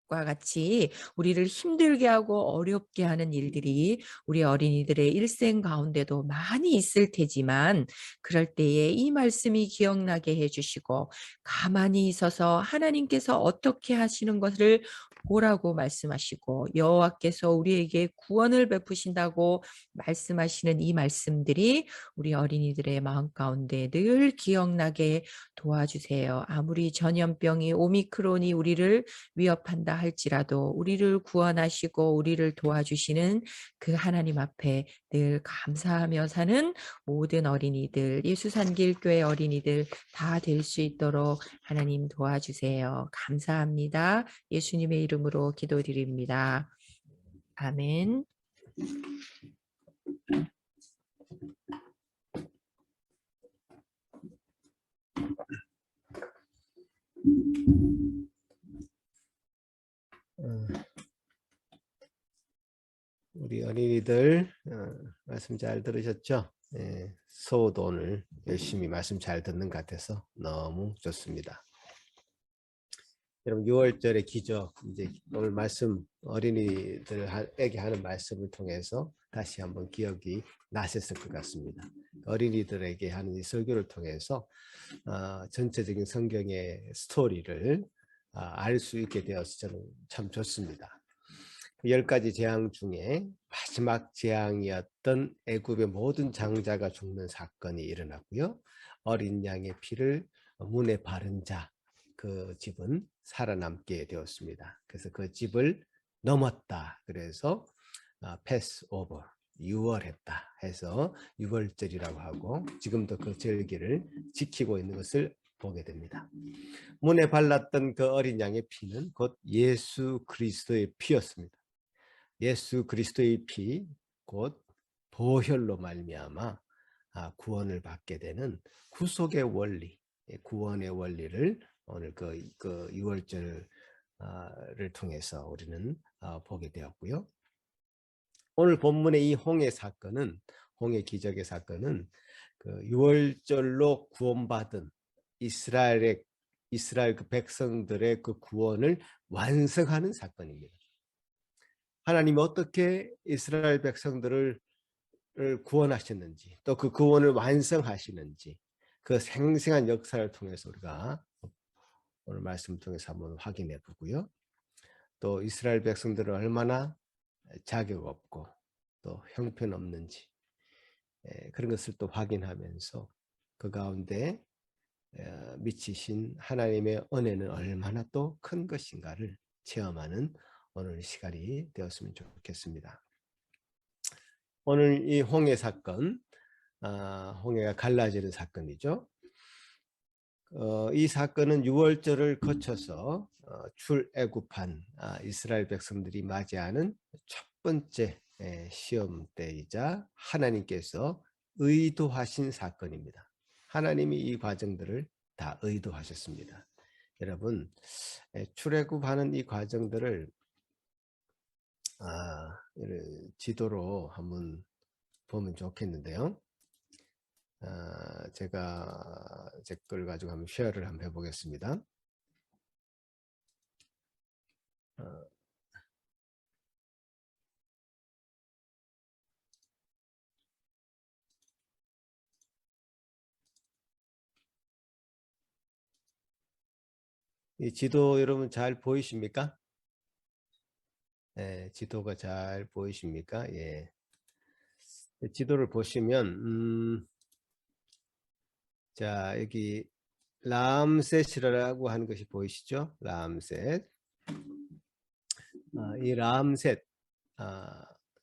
과 같이 우리를 힘들게 하고 어렵게 하는 일들이 우리 어린이들의 일생 가운데도 많이 있을 테지만 그럴 때에 이 말씀이 기억나게 해주시고 가만히 있어서 하나님께서 어떻게 하시는 것을 보라고 말씀하시고 여호와께서 우리에게 구원을 베푸신다고 말씀하시는 이 말씀들이 우리 어린이들의 마음 가운데 늘 기억나게 도와주세요. 아무리 전염병이 오미크론이 우리를 위협한다 할지라도 우리를 구원하시고 우리를 도와주시는 그 하나님 앞에 늘 감사하며 사는 모든 어린이들, 예수산길교회 어린이들 다 될 수 있도록 하나님 도와주세요. 감사합니다. 예수님의 이름으로 기도드립니다. 아멘. 우리 어린이들 말씀 잘 들으셨죠? 서우도 오늘 열심히 말씀 잘 듣는 것 같아서 너무 좋습니다. 여러분 6월절의 기적, 이제 오늘 말씀 어린이들에게 하는 말씀을 통해서 다시 한번 기억이 나셨을 것 같습니다. 어린이들에게 하는 이 설교를 통해서 전체적인 성경의 스토리를 알 수 있게 되어서 저는 참 좋습니다. 10가지 재앙 중에 마지막 재앙이었던 애굽의 모든 장자가 죽는 사건이 일어났고요. 어린 양의 피를 문에 바른 자, 그 집은 살아남게 되었습니다. 그래서 그 집을 넘었다. 그래서 패스오버, 유월했다 해서 유월절이라고 하고 지금도 그 절기를 지키고 있는 것을 보게 됩니다. 문에 발랐던 그 어린 양의 피는 곧 예수 그리스도의 피였습니다. 예수 그리스도의 피, 곧 보혈로 말미암아 구원을 받게 되는 구속의 원리, 구원의 원리를 오늘 그 6월절을 통해서 우리는 보게 되었고요. 오늘 본문의 이 홍해 사건은, 홍해 기적의 사건은 그 6월절로 구원받은 이스라엘 그 백성들의 그 구원을 완성하는 사건입니다. 하나님이 어떻게 이스라엘 백성들을 구원하셨는지, 또 그 구원을 완성하시는지, 그 생생한 역사를 통해서 우리가 오늘 말씀을 통해서 한번 확인해 보고요. 또 이스라엘 백성들은 얼마나 자격 없고 또 형편없는지 그런 것을 또 확인하면서 그 가운데 미치신 하나님의 은혜는 얼마나 또 큰 것인가를 체험하는 오늘 시간이 되었으면 좋겠습니다. 오늘 이 홍해 사건, 홍해가 갈라지는 사건이죠. 이 사건은 6월절을 거쳐서 출애굽한 이스라엘 백성들이 맞이하는 첫 번째 시험 때이자 하나님께서 의도하신 사건입니다. 하나님이 이 과정들을 다 의도하셨습니다. 여러분, 출애굽하는 이 과정들을 지도로 한번 보면 좋겠는데요. 제가 제 걸 가지고 한번 쉐어를 한번 해보겠습니다. 이 지도 여러분 잘 보이십니까? 네, 지도가 잘 보이십니까? 예. 지도를 보시면 자, 여기 람셋이라고 하는 것이 보이시죠? 람셋. 이 람셋,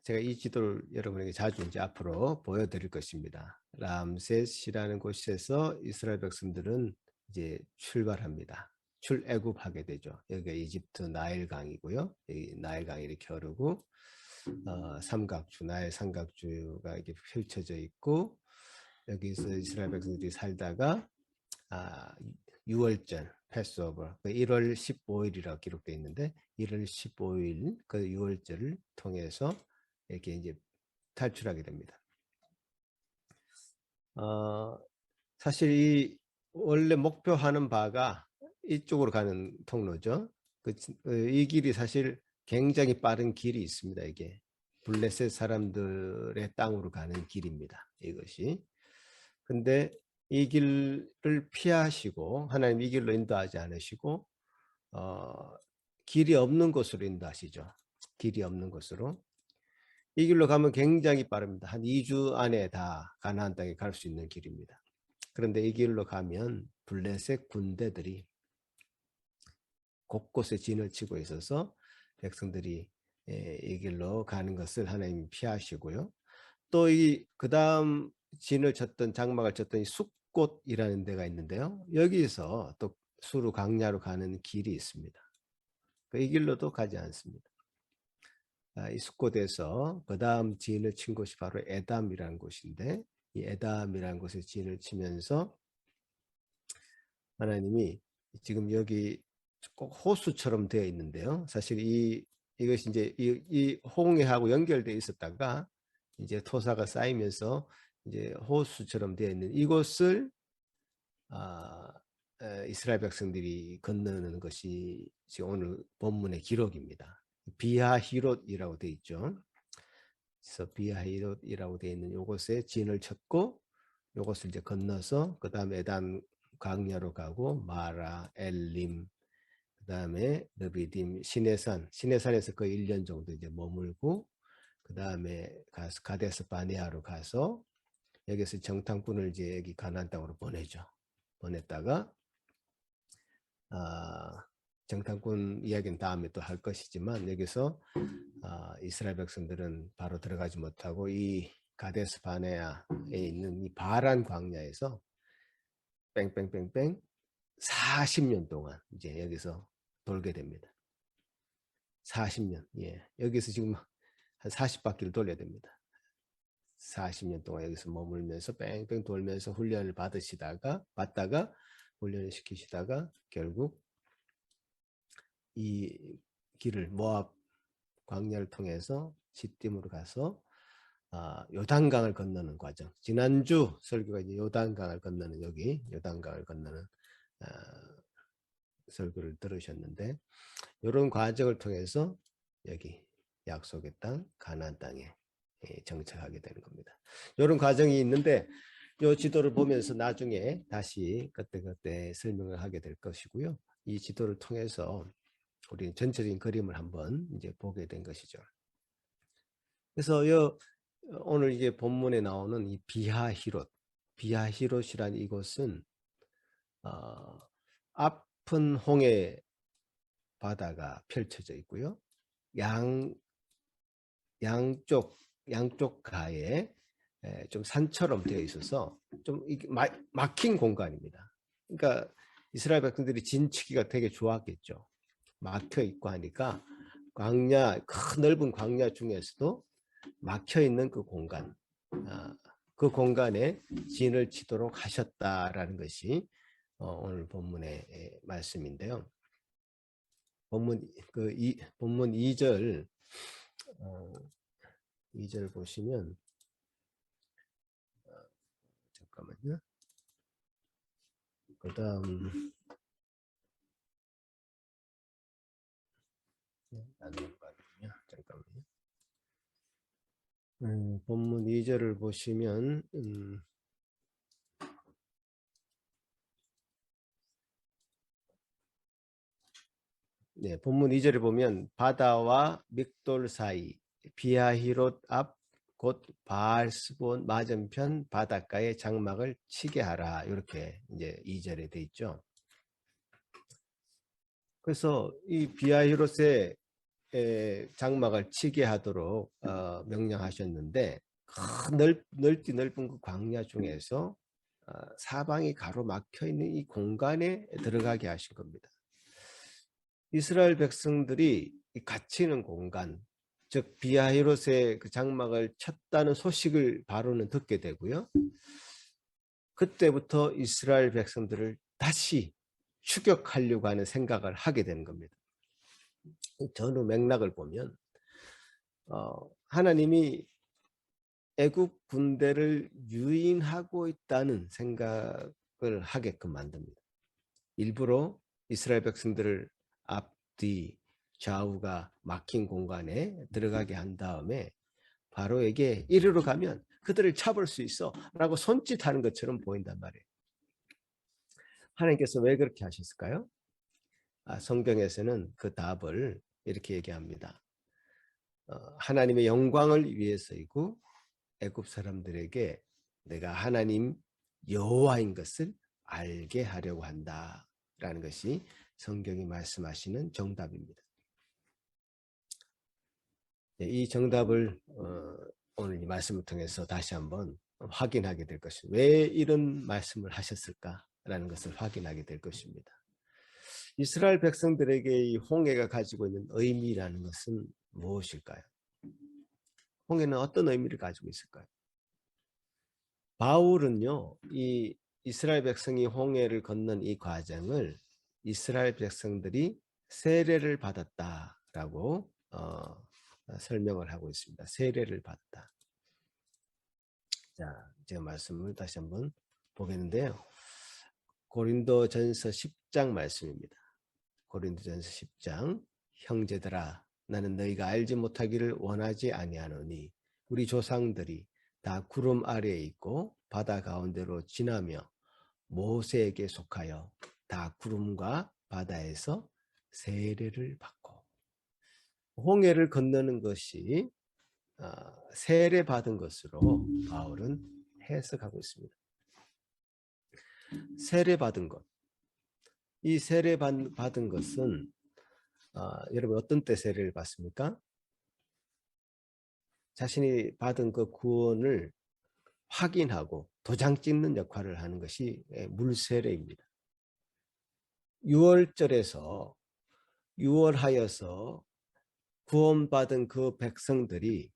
제가 이 지도를 여러분에게 자주 이제 앞으로 보여드릴 것입니다. 람셋이라는 곳에서 이스라엘 백성들은 이제 출발합니다. 출애굽하게 되죠. 여기가 이집트 나일강이고요. 이 나일강이 이렇게 흐르고 삼각주, 나일 삼각주가 이렇게 펼쳐져 있고 여기서 이스라엘 백성들이 살다가 6월절 패스오버 1월 15일이라고 기록되어 있는데 1월 15일 그 6월절을 통해서 이렇게 이제 탈출하게 됩니다. 사실 이 원래 목표하는 바가 이쪽으로 가는 통로죠. 이 길이 사실 굉장히 빠른 길이 있습니다. 이게 블레셋 사람들의 땅으로 가는 길입니다. 이것이. 근데 이 길을 피하시고 하나님 이 길로 인도하지 않으시고 길이 없는 곳으로 인도하시죠. 길이 없는 곳으로. 이 길로 가면 굉장히 빠릅니다. 한 2주 안에 다 가나안 땅에 갈 수 있는 길입니다. 그런데 이 길로 가면 블레셋 군대들이 곳곳에 진을 치고 있어서 백성들이 이 길로 가는 것을 하나님이 피하시고요. 또 그 다음 진을 쳤던 장막을 쳤던 이 숫꽃이라는 데가 있는데요. 여기서 또 수르 광야로 가는 길이 있습니다. 이 길로도 가지 않습니다. 이 숫꽃에서 그 다음 진을 친 곳이 바로 에담이라는 곳인데 이 에담이라는 곳에 진을 치면서 하나님이 지금 여기 꼭 호수처럼 되어 있는데요. 사실 이것이 이제 이 홍해하고 연결되어 있었다가 이제 토사가 쌓이면서 이제 호수처럼 되어 있는 이곳을 이스라엘 백성들이 건너는 것이 지금 오늘 본문의 기록입니다. 비하히롯이라고 되어 있죠. 그래서 비하히롯이라고 되어 있는 요곳에 진을 쳤고 요것을 이제 건너서 그 다음에 에단 광야로 가고 마라, 엘림, 그 다음에 느비딤, 시내산에서 거의 1년 정도 이제 머물고 그 다음에 가서 가데스 바네아로 가서 여기서 정탐꾼을 이제 여기 가나안 땅으로 보냈다가 정탐꾼 이야기는 다음에 또 할 것이지만 여기서 이스라엘 백성들은 바로 들어가지 못하고 이 가데스 바네아에 있는 이 바란 광야에서 뺑뺑뺑뺑 40년 동안 이제 여기서 돌게 됩니다. 40년. 예. 여기서 지금 한 40바퀴를 돌려야 됩니다. 40년 동안 여기서 머물면서 뺑뺑 돌면서 훈련을 받다가 훈련을 시키시다가 결국 이 길을 모압 광야를 통해서 시딤으로 가서 요단강을 건너는 과정. 지난주 설교가 이제 요단강을 건너는 여기 요단강을 건너는 설교를 들으셨는데 이런 과정을 통해서 여기 약속의 땅 가나안 땅에 정착하게 되는 겁니다. 이런 과정이 있는데 이 지도를 보면서 나중에 다시 그때 설명을 하게 될 것이고요. 이 지도를 통해서 우리 전체적인 그림을 한번 이제 보게 된 것이죠. 그래서 오늘 이제 본문에 나오는 이 비하히롯이라는 이곳은 앞은 홍해 바다가 펼쳐져 있고요. 양쪽 가에 좀 산처럼 되어 있어서 좀 이게 막힌 공간입니다. 그러니까 이스라엘 백성들이 진치기가 되게 좋았겠죠. 막혀 있고 하니까 큰 넓은 광야 중에서도 막혀 있는 그 공간, 그 공간에 진을 치도록 하셨다라는 것이 오늘 본문의 말씀인데요. 본문 2절 2절 보시면 잠깐만요. 그다음 잠깐만요. 본문 2절을 보시면 네, 본문 2절을 보면 바다와 믹돌 사이 비하히롯 앞 곧 바알스본 맞은편 바닷가에 장막을 치게 하라. 이렇게 이제 2절에 돼 있죠. 그래서 이 비하히롯에 장막을 치게 하도록 명령하셨는데 넓은 그 광야 중에서 사방이 가로막혀 있는 이 공간에 들어가게 하신 겁니다. 이스라엘 백성들이 갇히는 공간, 즉 비하히롯의 그 장막을 쳤다는 소식을 바로는 듣게 되고요. 그때부터 이스라엘 백성들을 다시 추격하려고 하는 생각을 하게 되는 겁니다. 전후 맥락을 보면 하나님이 애국 군대를 유인하고 있다는 생각을 하게끔 만듭니다. 일부러 이스라엘 백성들을 앞뒤 좌우가 막힌 공간에 들어가게 한 다음에 바로에게 이리로 가면 그들을 잡을 수 있어 라고 손짓하는 것처럼 보인단 말이에요. 하나님께서 왜 그렇게 하셨을까요? 성경에서는 그 답을 이렇게 얘기합니다. 하나님의 영광을 위해서이고 애굽 사람들에게 내가 하나님 여호와인 것을 알게 하려고 한다라는 것이 성경이 말씀하시는 정답입니다. 이 정답을 오늘 이 말씀을 통해서 다시 한번 확인하게 될 것입니다. 왜 이런 말씀을 하셨을까라는 것을 확인하게 될 것입니다. 이스라엘 백성들에게 이 홍해가 가지고 있는 의미라는 것은 무엇일까요? 홍해는 어떤 의미를 가지고 있을까요? 바울은요, 이 이스라엘 백성이 홍해를 건넌 이 과정을 이스라엘 백성들이 세례를 받았다라고 설명을 하고 있습니다. 세례를 받았다. 자, 제가 말씀을 다시 한번 보겠는데요. 고린도전서 10장 말씀입니다. 고린도전서 10장 형제들아 나는 너희가 알지 못하기를 원하지 아니하노니 우리 조상들이 다 구름 아래에 있고 바다 가운데로 지나며 모세에게 속하여 다 구름과 바다에서 세례를 받고 홍해를 건너는 것이 세례 받은 것으로 바울은 해석하고 있습니다. 세례 받은 것. 이 세례 받은 것은 여러분 어떤 때 세례를 받습니까? 자신이 받은 그 구원을 확인하고 도장 찍는 역할을 하는 것이 물세례입니다. 유월절에서 유월하여서 구원받은 그 백성들이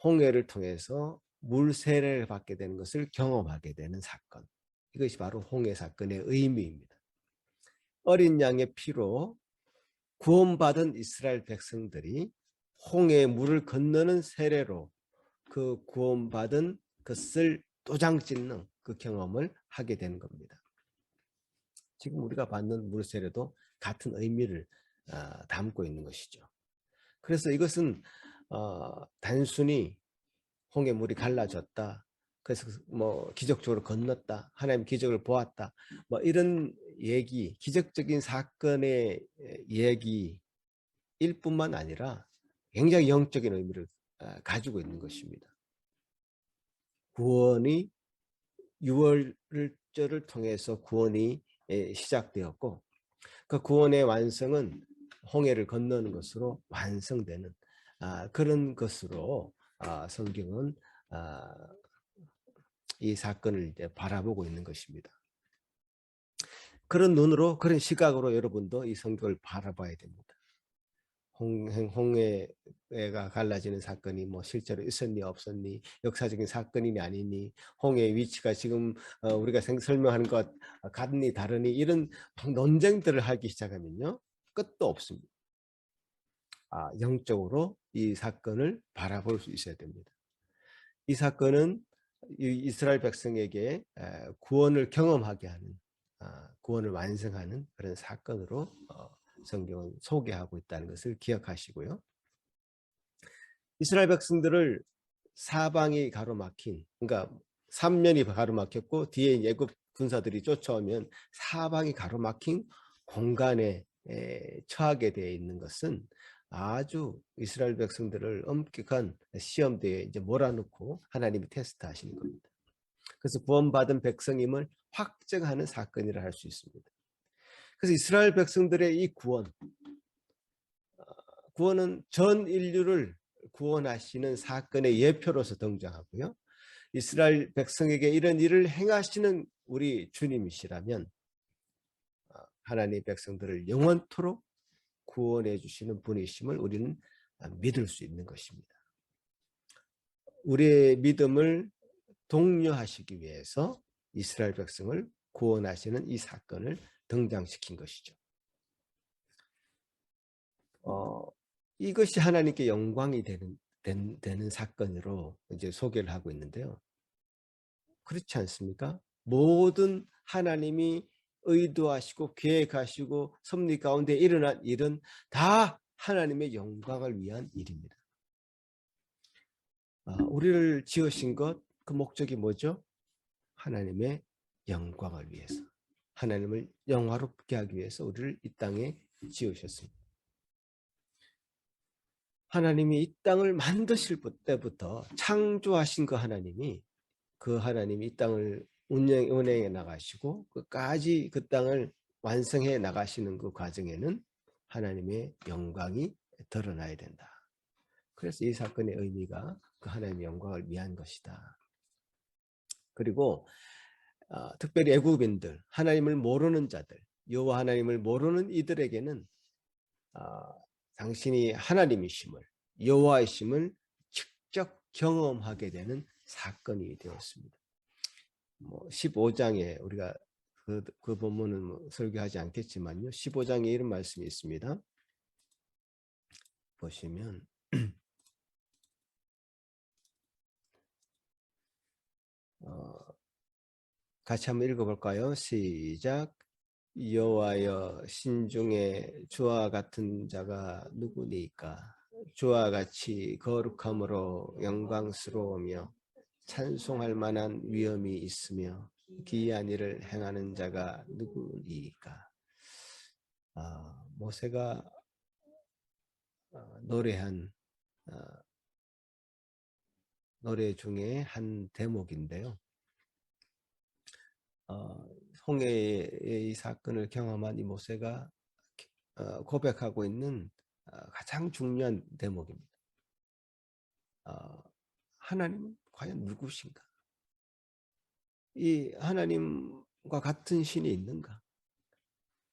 홍해를 통해서 물세례를 받게 되는 것을 경험하게 되는 사건. 이것이 바로 홍해 사건의 의미입니다. 어린 양의 피로 구원받은 이스라엘 백성들이 홍해의 물을 건너는 세례로 그 구원받은 것을 도장 찍는 그 경험을 하게 되는 겁니다. 지금 우리가 받는 물세례도 같은 의미를 담고 있는 것이죠. 그래서 이것은 단순히 홍해물이 갈라졌다. 그래서 뭐 기적적으로 건넜다. 하나님 기적을 보았다. 뭐 이런 얘기, 기적적인 사건의 얘기일 뿐만 아니라 굉장히 영적인 의미를 가지고 있는 것입니다. 구원이 유월절을 통해서 구원이 시작되었고 그 구원의 완성은 홍해를 건너는 것으로 완성되는 그런 것으로 성경은 이 사건을 이제 바라보고 있는 것입니다. 그런 눈으로 그런 시각으로 여러분도 이 성경을 바라봐야 됩니다. 홍해가 갈라지는 사건이 뭐 실제로 있었니 없었니 역사적인 사건이니 아니니 홍해의 위치가 지금 우리가 설명하는 것 같니 다르니 이런 논쟁들을 하기 시작하면요 끝도 없습니다. 영적으로 이 사건을 바라볼 수 있어야 됩니다. 이 사건은 이스라엘 백성에게 구원을 경험하게 하는 구원을 완성하는 그런 사건으로 성경은 소개하고 있다는 것을 기억하시고요. 이스라엘 백성들을 사방이 가로막힌 그러니까 삼면이 가로막혔고 뒤에 애굽 군사들이 쫓아오면 사방이 가로막힌 공간에 처하게 되어 있는 것은 아주 이스라엘 백성들을 엄격한 시험대에 이제 몰아넣고 하나님이 테스트하시는 겁니다. 그래서 구원받은 백성임을 확증하는 사건이라 할 수 있습니다. 그래서 이스라엘 백성들의 이 구원은 전 인류를 구원하시는 사건의 예표로서 등장하고요. 이스라엘 백성에게 이런 일을 행하시는 우리 주님이시라면 하나님의 백성들을 영원토록 구원해 주시는 분이심을 우리는 믿을 수 있는 것입니다. 우리의 믿음을 독려하시기 위해서 이스라엘 백성을 구원하시는 이 사건을 등장시킨 것이죠. 이것이 하나님께 영광이 되는 사건으로 이제 소개를 하고 있는데요. 그렇지 않습니까? 모든 하나님이 의도하시고 계획하시고 섭리 가운데 일어난 일은 다 하나님의 영광을 위한 일입니다. 우리를 지으신 것, 그 목적이 뭐죠? 하나님의 영광을 위해서, 하나님을 영화롭게 하기 위해서 우리를 이 땅에 지으셨습니다. 하나님이 이 땅을 만드실 때부터 창조하신 그 하나님이 이 땅을 운행해 나가시고 끝까지 그 땅을 완성해 나가시는 그 과정에는 하나님의 영광이 드러나야 된다. 그래서 이 사건의 의미가 그 하나님의 영광을 위한 것이다. 그리고 특별히 애굽인들, 하나님을 모르는 자들, 여호와 하나님을 모르는 이들에게는 당신이 하나님이심을, 여호와이심을 직접 경험하게 되는 사건이 되었습니다. 15장에 우리가 그 본문은 설교하지 않겠지만요. 15장에 이런 말씀이 있습니다. 보시면 같이 한번 읽어볼까요? 시작. 여호와여, 신중에 주와 같은 자가 누구니까? 주와 같이 거룩함으로 영광스러우며 찬송할 만한 위엄이 있으며 기이한 일을 행하는 자가 누구니까? 모세가 노래한 노래 중에 한 대목인데요. 홍해의 이 사건을 경험한 이 모세가 고백하고 있는 가장 중요한 대목입니다. 하나님은 과연 누구신가? 이 하나님과 같은 신이 있는가?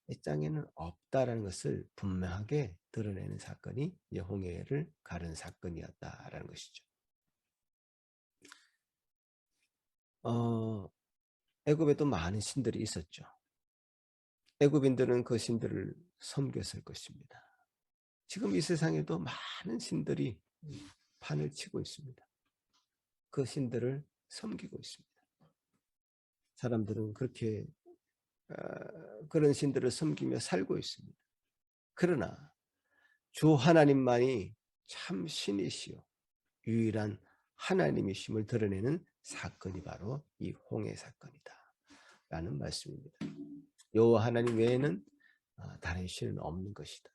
이 땅에는 없다라는 것을 분명하게 드러내는 사건이 이제 홍해를 가른 사건이었다라는 것이죠. 애굽에도 많은 신들이 있었죠. 애굽인들은 그 신들을 섬겼을 것입니다. 지금 이 세상에도 많은 신들이 판을 치고 있습니다. 그 신들을 섬기고 있습니다. 사람들은 그렇게 그런 신들을 섬기며 살고 있습니다. 그러나 주 하나님만이 참 신이시요 유일한 하나님이심을 드러내는 사건이 바로 이 홍해 사건이다 라는 말씀입니다. 여호와 하나님 외에는 다른 신은 없는 것이다.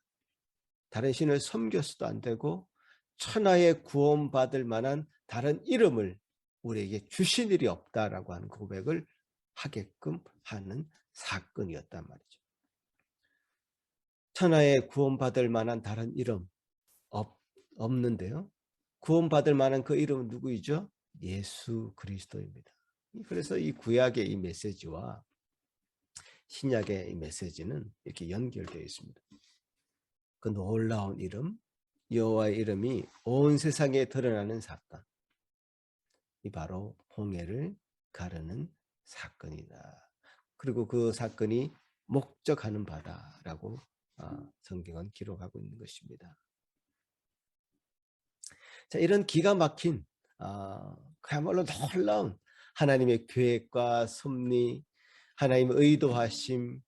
다른 신을 섬겨서도 안 되고 천하에 구원받을 만한 다른 이름을 우리에게 주신 일이 없다라고 하는 고백을 하게끔 하는 사건이었단 말이죠. 천하에 구원받을 만한 다른 이름 없는데요. 구원받을 만한 그 이름은 누구이죠? 예수 그리스도입니다. 그래서 이 구약의 이 메시지와 신약의 이 메시지는 이렇게 연결되어 있습니다. 그 놀라운 이름, 여호와의 이름이 온 세상에 드러나는 사건, 이 바로 홍해를 가르는 사건이다. 그리고 그 사건이 목적하는 바다라고 성경은 기록하고 있는 것입니다. 자, 이런 기가 막힌 그야말로 놀라운 하나님의 계획과 섭리, 하나님의 의도하심이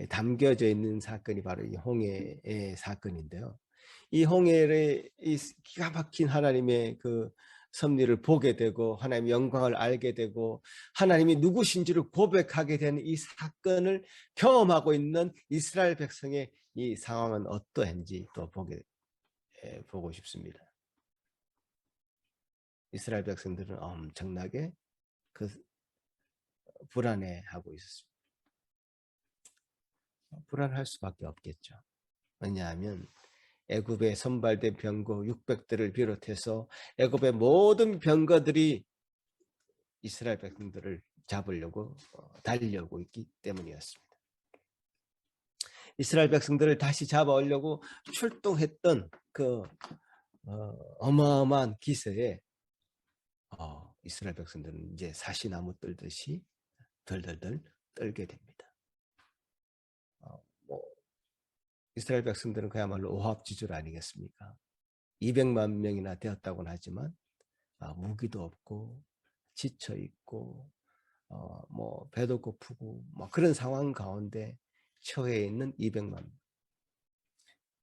담겨져 있는 사건이 바로 이 홍해의 사건인데요. 이 홍해의 이 기가 막힌 하나님의 그 섭리를 보게 되고 하나님의 영광을 알게 되고 하나님이 누구신지를 고백하게 되는 이 사건을 경험하고 있는 이스라엘 백성의 이 상황은 어떠한지 또 보고 싶습니다. 이스라엘 백성들은 엄청나게 불안해하고 있었습니다. 불안할 수밖에 없겠죠. 왜냐하면 애굽의 선발된 병거 600대를 비롯해서 애굽의 모든 병거들이 이스라엘 백성들을 잡으려고 달려오고 있기 때문이었습니다. 이스라엘 백성들을 다시 잡아오려고 출동했던 그 어마어마한 기세에 이스라엘 백성들은 이제 사시나무 떨듯이 덜덜덜 떨게 됩니다. 이스라엘 백성들은 그야말로 오합지졸 아니겠습니까? 200만 명이나 되었다고는 하지만 무기도 없고 지쳐 있고 배도 고프고 그런 상황 가운데 처해 있는 200만 명.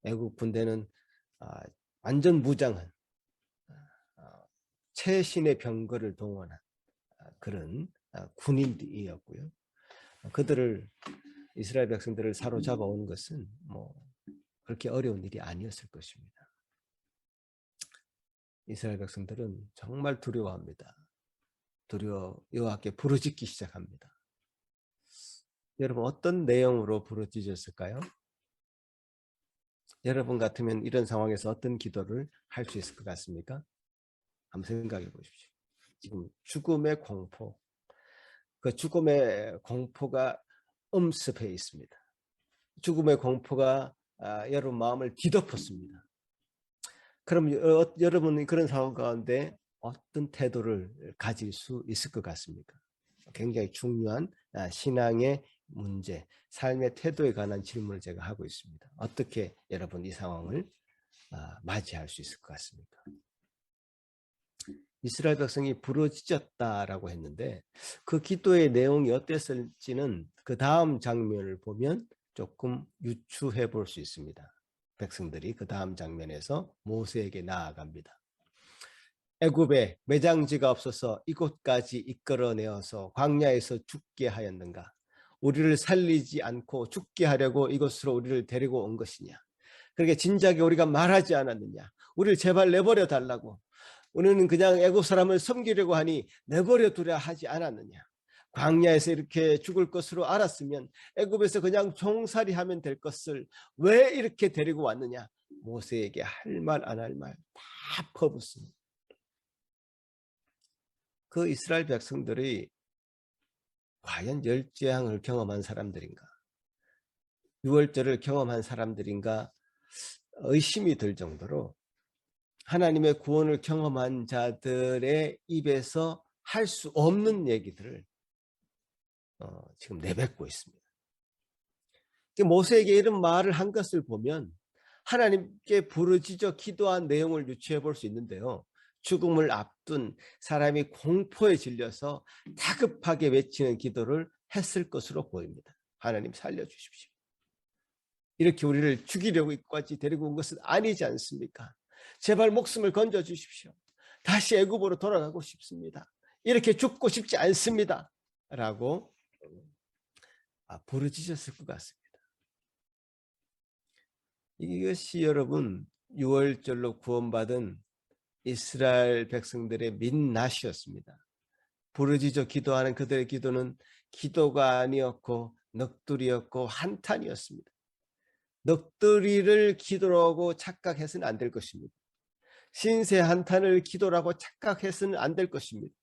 애국 군대는 완전 무장한 최신의 병거를 동원한 그런 군인들이었고요. 그들을 이스라엘 백성들을 사로잡아 온 것은 그렇게 어려운 일이 아니었을 것입니다. 이스라엘 백성들은 정말 두려워합니다. 여호와께 부르짖기 시작합니다. 여러분 어떤 내용으로 부르짖었을까요? 여러분 같으면 이런 상황에서 어떤 기도를 할 수 있을 것 같습니까? 한번 생각해 보십시오. 지금 죽음의 공포, 그 죽음의 공포가 엄습해 있습니다. 죽음의 공포가 여러분 마음을 뒤덮었습니다. 그럼 여러분이 그런 상황 가운데 어떤 태도를 가질 수 있을 것 같습니까? 굉장히 중요한 신앙의 문제, 삶의 태도에 관한 질문을 제가 하고 있습니다. 어떻게 여러분 이 상황을 맞이할 수 있을 것 같습니까? 이스라엘 백성이 부르짖었다라고 했는데 그 기도의 내용이 어땠을지는 그 다음 장면을 보면 조금 유추해 볼 수 있습니다. 백성들이 그 다음 장면에서 모세에게 나아갑니다. 애굽에 매장지가 없어서 이곳까지 이끌어내어서 광야에서 죽게 하였는가? 우리를 살리지 않고 죽게 하려고 이곳으로 우리를 데리고 온 것이냐? 그렇게 진작에 우리가 말하지 않았느냐? 우리를 제발 내버려 달라고. 우리는 그냥 애굽 사람을 섬기려고 하니 내버려 두려 하지 않았느냐? 광야에서 이렇게 죽을 것으로 알았으면 애굽에서 그냥 종살이 하면 될 것을 왜 이렇게 데리고 왔느냐? 모세에게 할 말 안 할 말 다 퍼붓습니다. 그 이스라엘 백성들이 과연 열재앙을 경험한 사람들인가? 유월절을 경험한 사람들인가? 의심이 들 정도로 하나님의 구원을 경험한 자들의 입에서 할 수 없는 얘기들을 지금 내뱉고 있습니다. 모세에게 이런 말을 한 것을 보면 하나님께 부르짖어 기도한 내용을 유추해 볼 수 있는데요. 죽음을 앞둔 사람이 공포에 질려서 다급하게 외치는 기도를 했을 것으로 보입니다. 하나님 살려주십시오. 이렇게 우리를 죽이려고 이까지 데리고 온 것은 아니지 않습니까? 제발 목숨을 건져 주십시오. 다시 애굽으로 돌아가고 싶습니다. 이렇게 죽고 싶지 않습니다. 라고 부르짖었을 것 같습니다. 이것이 여러분 유월절로 구원받은 이스라엘 백성들의 민낯이었습니다. 부르짖어 기도하는 그들의 기도는 기도가 아니었고 넋두리였고 한탄이었습니다. 넋두리를 기도라고 착각해서는 안 될 것입니다. 신세 한탄을 기도라고 착각해서는 안 될 것입니다.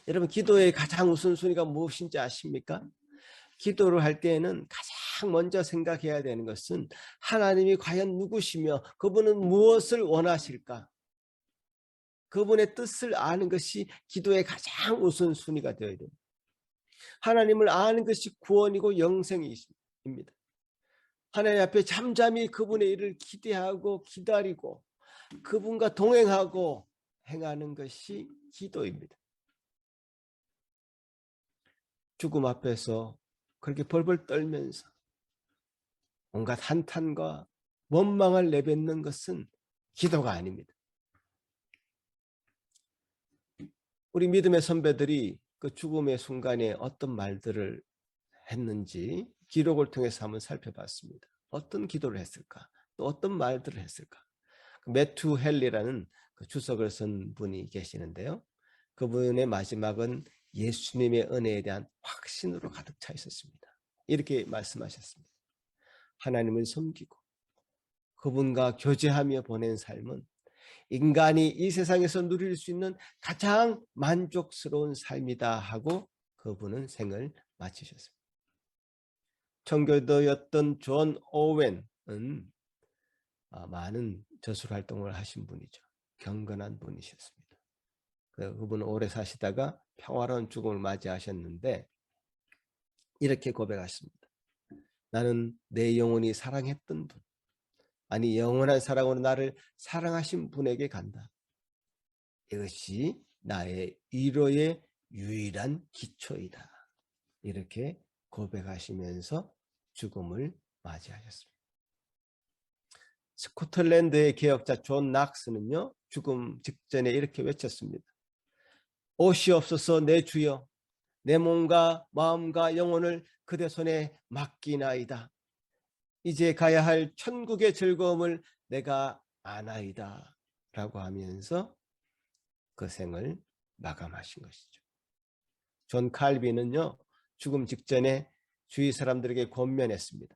여러분 기도의 가장 우선순위가 무엇인지 아십니까? 기도를 할 때에는 가장 먼저 생각해야 되는 것은 하나님이 과연 누구시며 그분은 무엇을 원하실까? 그분의 뜻을 아는 것이 기도의 가장 우선순위가 되어야 됩니다. 하나님을 아는 것이 구원이고 영생입니다. 하나님 앞에 잠잠히 그분의 일을 기대하고 기다리고 그분과 동행하고 행하는 것이 기도입니다. 죽음 앞에서 그렇게 벌벌 떨면서 온갖 한탄과 원망을 내뱉는 것은 기도가 아닙니다. 우리 믿음의 선배들이 그 죽음의 순간에 어떤 말들을 했는지 기록을 통해서 한번 살펴봤습니다. 어떤 기도를 했을까? 또 어떤 말들을 했을까? 매튜 헨리라는 그 주석을 쓴 분이 계시는데요. 그분의 마지막은 예수님의 은혜에 대한 확신으로 가득 차 있었습니다. 이렇게 말씀하셨습니다. 하나님을 섬기고 그분과 교제하며 보낸 삶은 인간이 이 세상에서 누릴 수 있는 가장 만족스러운 삶이다 하고 그분은 생을 마치셨습니다. 청교도였던 존 오웬은 많은 저술 활동을 하신 분이죠. 경건한 분이셨습니다. 그분은 오래 사시다가 평화로운 죽음을 맞이하셨는데 이렇게 고백하십니다. 나는 내 영혼이 사랑했던 분, 아니 영원한 사랑으로 나를 사랑하신 분에게 간다. 이것이 나의 위로의 유일한 기초이다. 이렇게 고백하시면서 죽음을 맞이하셨습니다. 스코틀랜드의 개혁자 존 낙스는요, 죽음 직전에 이렇게 외쳤습니다. 오시옵소서 내 주여, 내 몸과 마음과 영혼을 그대 손에 맡기나이다. 이제 가야 할 천국의 즐거움을 내가 아나이다. 라고 하면서 그 생을 마감하신 것이죠. 존 칼빈은요, 죽음 직전에 주위 사람들에게 권면했습니다.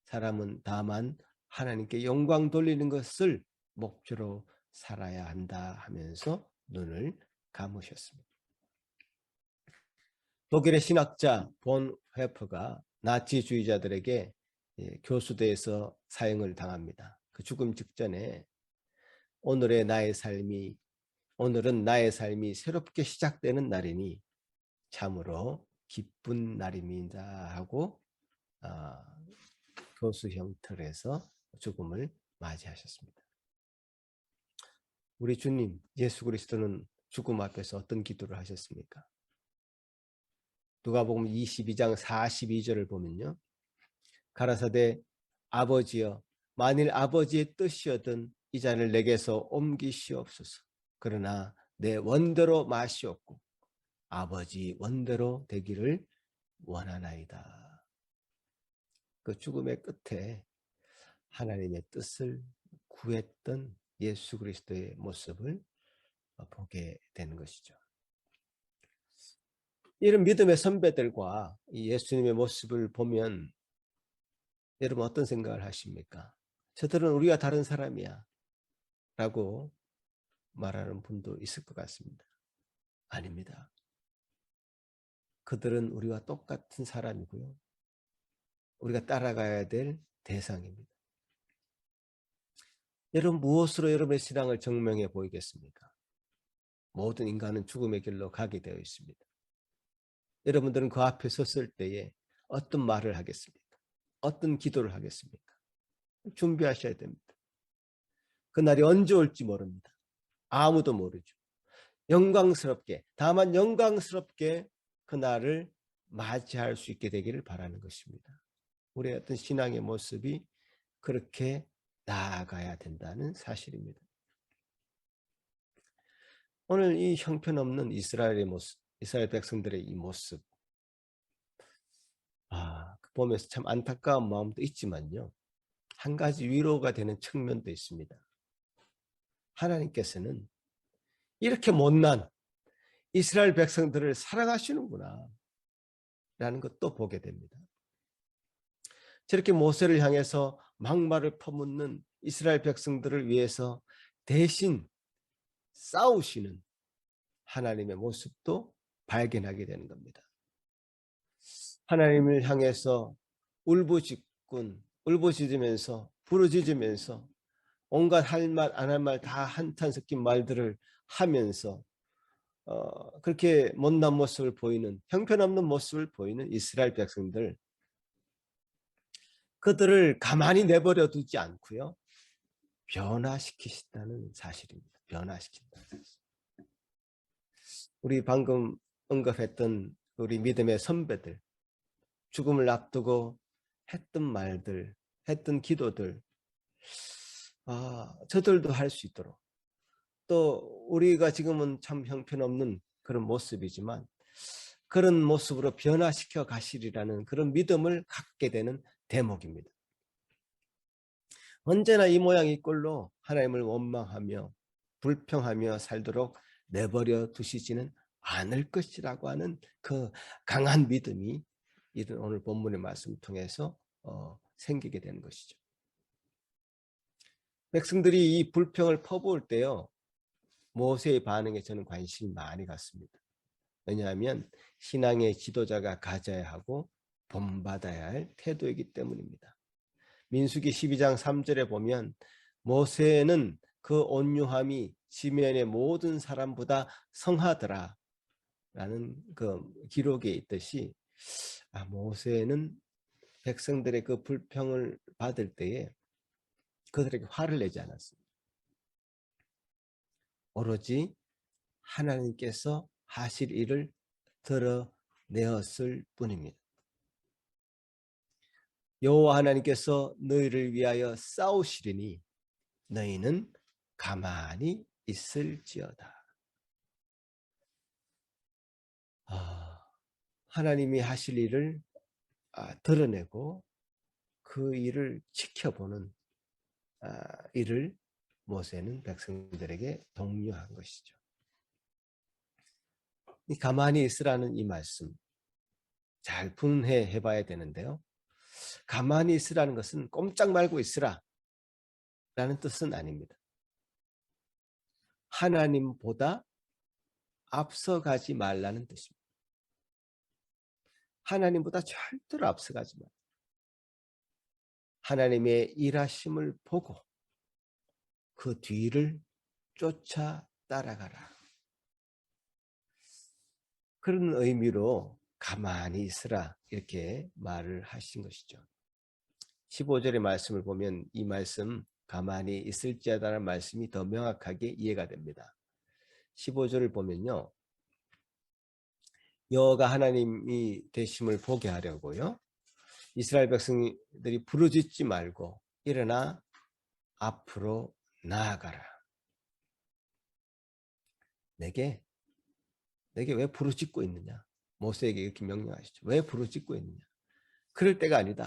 사람은 다만 하나님께 영광 돌리는 것을 목표로 살아야 한다 하면서 눈을 감으셨습니다. 독일의 신학자 본 회퍼가 나치주의자들에게 교수대에서 사형을 당합니다. 그 죽음 직전에 오늘은 나의 삶이 새롭게 시작되는 날이니 참으로 기쁜 날입니다 하고 교수형 틀에서 죽음을 맞이하셨습니다. 우리 주님 예수 그리스도는 죽음 앞에서 어떤 기도를 하셨습니까? 누가복음 22장 42절을 보면요. 가라사대 아버지여 만일 아버지의 뜻이었던 이 잔을 내게서 옮기시옵소서. 그러나 내 원대로 마시옵고 아버지 원대로 되기를 원하나이다. 그 죽음의 끝에 하나님의 뜻을 구했던 예수 그리스도의 모습을 보게 되는 것이죠. 이런 믿음의 선배들과 이 예수님의 모습을 보면 여러분 어떤 생각을 하십니까? 저들은 우리가 다른 사람이야 라고 말하는 분도 있을 것 같습니다. 아닙니다. 그들은 우리와 똑같은 사람이고요. 우리가 따라가야 될 대상입니다. 여러분 무엇으로 여러분의 신앙을 증명해 보이겠습니까? 모든 인간은 죽음의 길로 가게 되어 있습니다. 여러분들은 그 앞에 섰을 때에 어떤 말을 하겠습니까? 어떤 기도를 하겠습니까? 준비하셔야 됩니다. 그날이 언제 올지 모릅니다. 아무도 모르죠. 영광스럽게, 다만 영광스럽게 그날을 맞이할 수 있게 되기를 바라는 것입니다. 우리의 어떤 신앙의 모습이 그렇게 나아가야 된다는 사실입니다. 오늘 이 형편없는 이스라엘의 모습, 이스라엘 백성들의 이 모습, 보면서 참 안타까운 마음도 있지만요. 한 가지 위로가 되는 측면도 있습니다. 하나님께서는 이렇게 못난 이스라엘 백성들을 사랑하시는구나 라는 것도 보게 됩니다. 저렇게 모세를 향해서 막말을 퍼붓는 이스라엘 백성들을 위해서 대신 싸우시는 하나님의 모습도 발견하게 되는 겁니다. 하나님을 향해서 울부짖으면서 부르짖으면서 온갖 할 말 안 할 말 다 한탄 섞인 말들을 하면서 그렇게 못난 모습을 보이는 형편없는 모습을 보이는 이스라엘 백성들, 그들을 가만히 내버려 두지 않고요. 변화시키신다는 사실입니다. 변화시킨다는 사실. 우리 방금 언급했던 우리 믿음의 선배들, 죽음을 앞두고 했던 말들, 했던 기도들, 저들도 할 수 있도록, 또 우리가 지금은 참 형편없는 그런 모습이지만 그런 모습으로 변화시켜 가시리라는 그런 믿음을 갖게 되는 대목입니다. 언제나 이 모양 이 꼴로 하나님을 원망하며 불평하며 살도록 내버려 두시지는 않을 것이라고 하는 그 강한 믿음이 이런 오늘 본문의 말씀을 통해서 생기게 되는 것이죠. 백성들이 이 불평을 퍼부을 때요, 모세의 반응에 저는 관심이 많이 갔습니다. 왜냐하면 신앙의 지도자가 가져야 하고 본받아야 할 태도이기 때문입니다. 민수기 12장 3절에 보면 모세는 그 온유함이 지면의 모든 사람보다 성하더라 라는 그 기록에 있듯이 모세는 백성들의 그 불평을 받을 때에 그들에게 화를 내지 않았습니다. 오로지 하나님께서 하실 일을 드러내었을 뿐입니다. 여호와 하나님께서 너희를 위하여 싸우시리니 너희는 가만히 있을지어다. 하나님이 하실 일을 드러내고 그 일을 지켜보는 일을 모세는 백성들에게 독려한 것이죠. 가만히 있으라는 이 말씀 잘 분해해 봐야 되는데요. 가만히 있으라는 것은 꼼짝 말고 있으라 라는 뜻은 아닙니다. 하나님보다 앞서가지 말라는 뜻입니다. 하나님보다 절대로 앞서가지 말라. 하나님의 일하심을 보고 그 뒤를 쫓아 따라가라. 그런 의미로 가만히 있으라 이렇게 말을 하신 것이죠. 15절의 말씀을 보면 이 말씀 가만히 있을지어다라는 말씀이 더 명확하게 이해가 됩니다. 15절을 보면요. 여호와가 하나님이 되심을 보게 하려고요. 이스라엘 백성들이 부르짖지 말고 일어나 앞으로 나아가라. 내게 왜 부르짖고 있느냐? 모세에게 이렇게 명령하시죠. 왜 부르짖고 있느냐? 그럴 때가 아니다.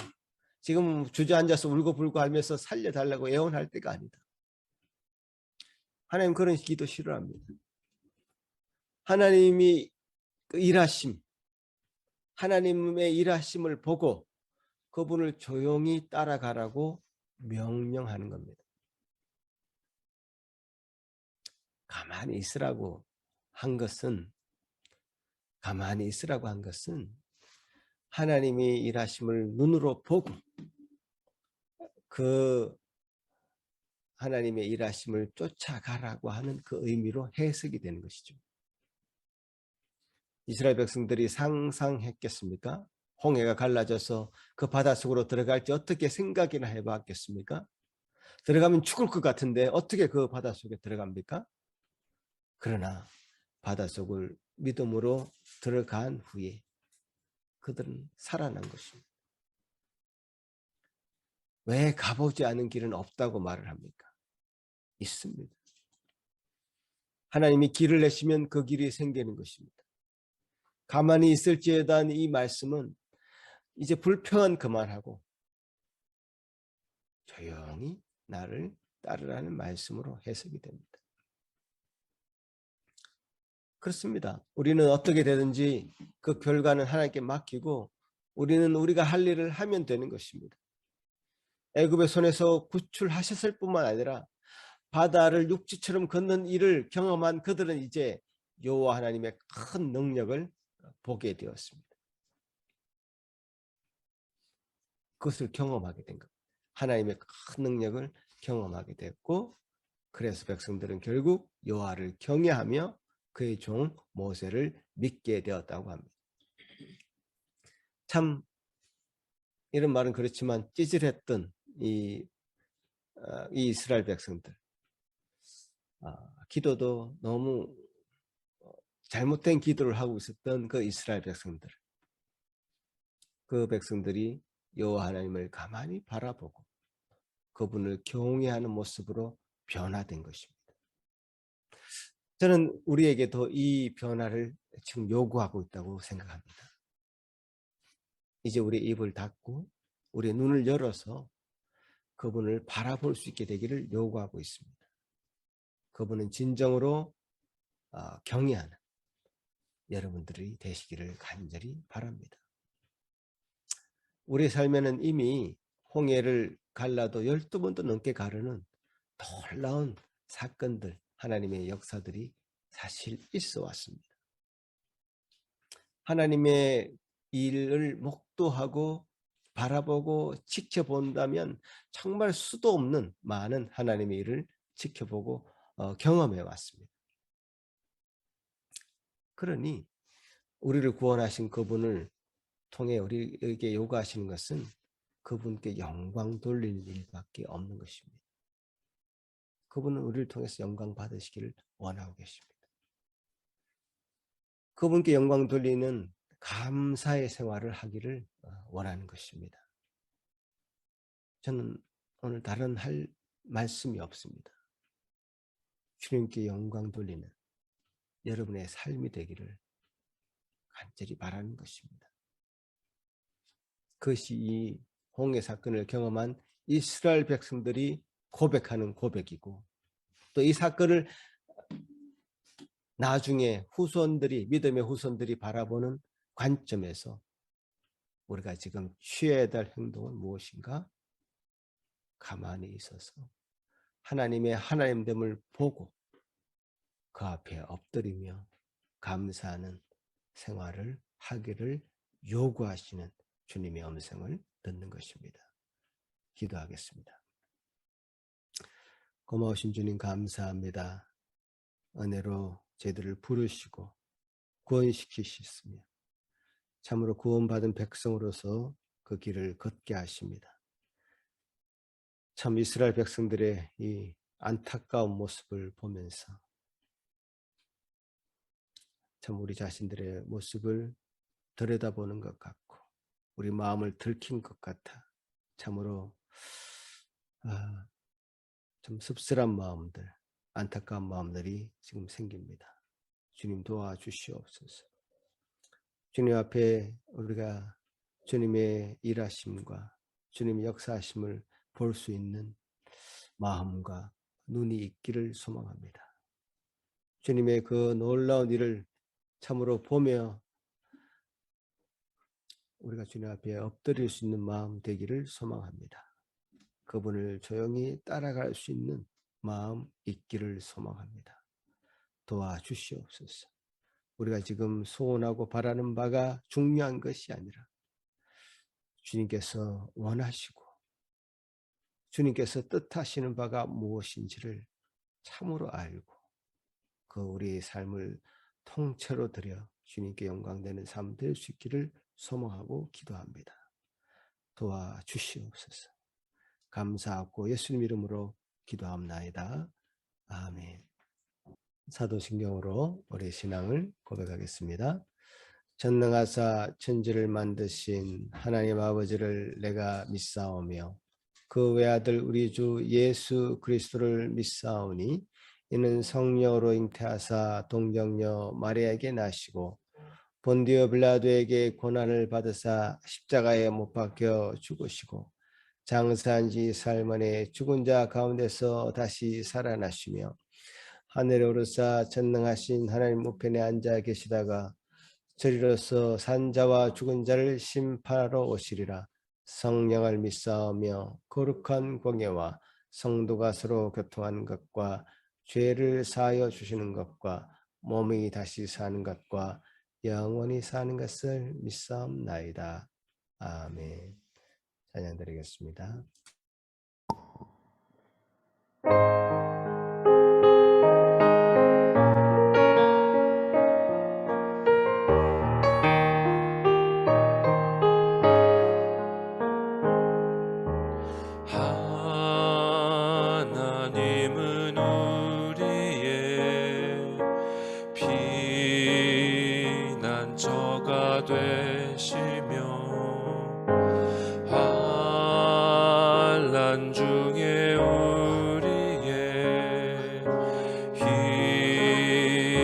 지금 주저앉아서 울고불고 하면서 살려달라고 애원할 때가 아니다. 하나님 그런 기도 싫어합니다. 하나님이 그 일하심, 하나님의 일하심을 보고 그분을 조용히 따라가라고 명령하는 겁니다. 가만히 있으라고 한 것은 하나님이 일하심을 눈으로 보고 그 하나님의 일하심을 쫓아가라고 하는 그 의미로 해석이 되는 것이죠. 이스라엘 백성들이 상상했겠습니까? 홍해가 갈라져서 그 바닷속으로 들어갈지 어떻게 생각이나 해봤겠습니까? 들어가면 죽을 것 같은데 어떻게 그 바닷속에 들어갑니까? 그러나 바닷속을 믿음으로 들어간 후에 그들은 살아난 것입니다. 왜 가보지 않은 길은 없다고 말을 합니까? 있습니다. 하나님이 길을 내시면 그 길이 생기는 것입니다. 가만히 있을지어다 이 말씀은 이제 불평은 그만하고 조용히 나를 따르라는 말씀으로 해석이 됩니다. 그렇습니다. 우리는 어떻게 되든지 그 결과는 하나님께 맡기고 우리는 우리가 할 일을 하면 되는 것입니다. 애굽의 손에서 구출하셨을 뿐만 아니라 바다를 육지처럼 걷는 일을 경험한 그들은 이제 여호와 하나님의 큰 능력을 보게 되었습니다. 그것을 경험하게 된 겁니다. 하나님의 큰 능력을 경험하게 됐고 그래서 백성들은 결국 여호와를 경외하며 그의 종 모세를 믿게 되었다고 합니다. 참 이런 말은 그렇지만 찌질했던 이 이스라엘 백성들 기도도 너무 잘못된 기도를 하고 있었던 그 이스라엘 백성들 그 백성들이 여호와 하나님을 가만히 바라보고 그분을 경외하는 모습으로 변화된 것입니다. 저는 우리에게도 이 변화를 지금 요구하고 있다고 생각합니다. 이제 우리 입을 닫고 우리 눈을 열어서 그분을 바라볼 수 있게 되기를 요구하고 있습니다. 그분은 진정으로 경외하는 여러분들이 되시기를 간절히 바랍니다. 우리 삶에는 이미 홍해를 갈라도 12번도 넘게 가르는 놀라운 사건들, 하나님의 역사들이 사실 있어 왔습니다. 하나님의 일을 목도하고 바라보고 지켜본다면 정말 수도 없는 많은 하나님의 일을 지켜보고 경험해 왔습니다. 그러니 우리를 구원하신 그분을 통해 우리에게 요구하시는 것은 그분께 영광 돌리는 일밖에 없는 것입니다. 그분은 우리를 통해서 영광 받으시기를 원하고 계십니다. 그분께 영광 돌리는 감사의 생활을 하기를 원하는 것입니다. 저는 오늘 다른 할 말씀이 없습니다. 주님께 영광 돌리는 여러분의 삶이 되기를 간절히 바라는 것입니다. 그것이 이 홍해 사건을 경험한 이스라엘 백성들이 고백하는 고백이고 또 이 사건을 나중에 후손들이 믿음의 후손들이 바라보는 관점에서 우리가 지금 취해야 될 행동은 무엇인가? 가만히 있어서 하나님의 하나님됨을 보고 그 앞에 엎드리며 감사하는 생활을 하기를 요구하시는 주님의 음성을 듣는 것입니다. 기도하겠습니다. 고마우신 주님 감사합니다. 은혜로 저희들을 부르시고 구원시키셨으며 참으로 구원받은 백성으로서 그 길을 걷게 하십니다. 참 이스라엘 백성들의 이 안타까운 모습을 보면서 참 우리 자신들의 모습을 들여다보는 것 같고 우리 마음을 들킨 것 같아 참으로 좀 씁쓸한 마음들, 안타까운 마음들이 지금 생깁니다. 주님 도와주시옵소서. 주님 앞에 우리가 주님의 일하심과 주님의 역사하심을 볼 수 있는 마음과 눈이 있기를 소망합니다. 주님의 그 놀라운 일을 참으로 보며 우리가 주님 앞에 엎드릴 수 있는 마음 되기를 소망합니다. 그분을 조용히 따라갈 수 있는 마음 있기를 소망합니다. 도와주시옵소서. 우리가 지금 소원하고 바라는 바가 중요한 것이 아니라 주님께서 원하시고 주님께서 뜻하시는 바가 무엇인지를 참으로 알고 그 우리의 삶을 통째로 드려 주님께 영광되는 삶 될 수 있기를 소망하고 기도합니다. 도와주시옵소서. 감사하고 예수님 이름으로 기도합나이다. 아멘. 사도신경으로 우리 신앙을 고백하겠습니다. 전능하사 천지를 만드신 하나님 아버지를 내가 믿사오며 그 외아들 우리 주 예수 그리스도를 믿사오니 이는 성령으로 잉태하사 동정녀 마리아에게 나시고 본디오 빌라도에게 고난을 받으사 십자가에 못 박혀 죽으시고 장사한 지 사흘 만에 죽은 자 가운데서 다시 살아나시며 하늘에 오르사 전능하신 하나님 우편에 앉아 계시다가 저리로서 산자와 죽은 자를 심판하러 오시리라. 성령을 믿사오며 거룩한 공예와 성도가 서로 교통하는 것과 죄를 사하여 주시는 것과 몸이 다시 사는 것과 영원히 사는 것을 믿사옵나이다. 아멘. 찬양 드리겠습니다. 하나님은 우리의 피난처가 되시며 환난 중에 우리의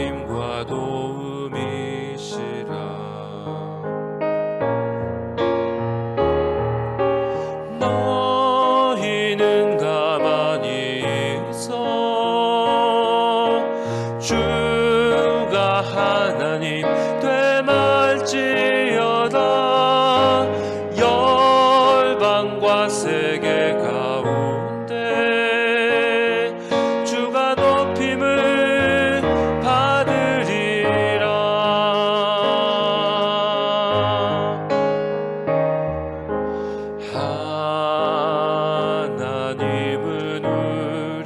힘과 도움이시라. 너희는 가만히 있어 주가 하나님 되말지어다. 열방과 세계 가운데 주가 높임을 받으리라. 하나님은 우리의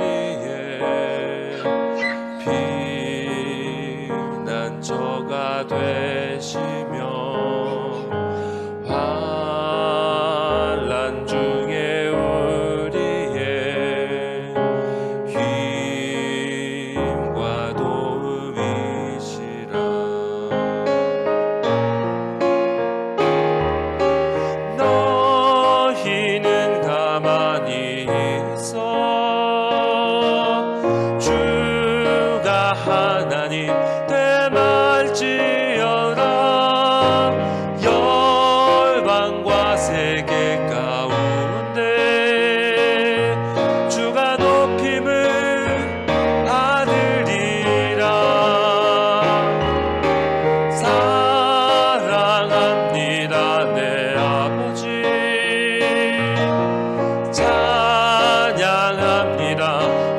피난처가 되시며 환난 중에 우리의 힘과 도움이시라. 너희는 가만히 있어 주가 하나님 되말지어다. 열방과 세계 가운데 주가 높임을 받으리라. 사랑합니다 내 아버지. 찬양합니다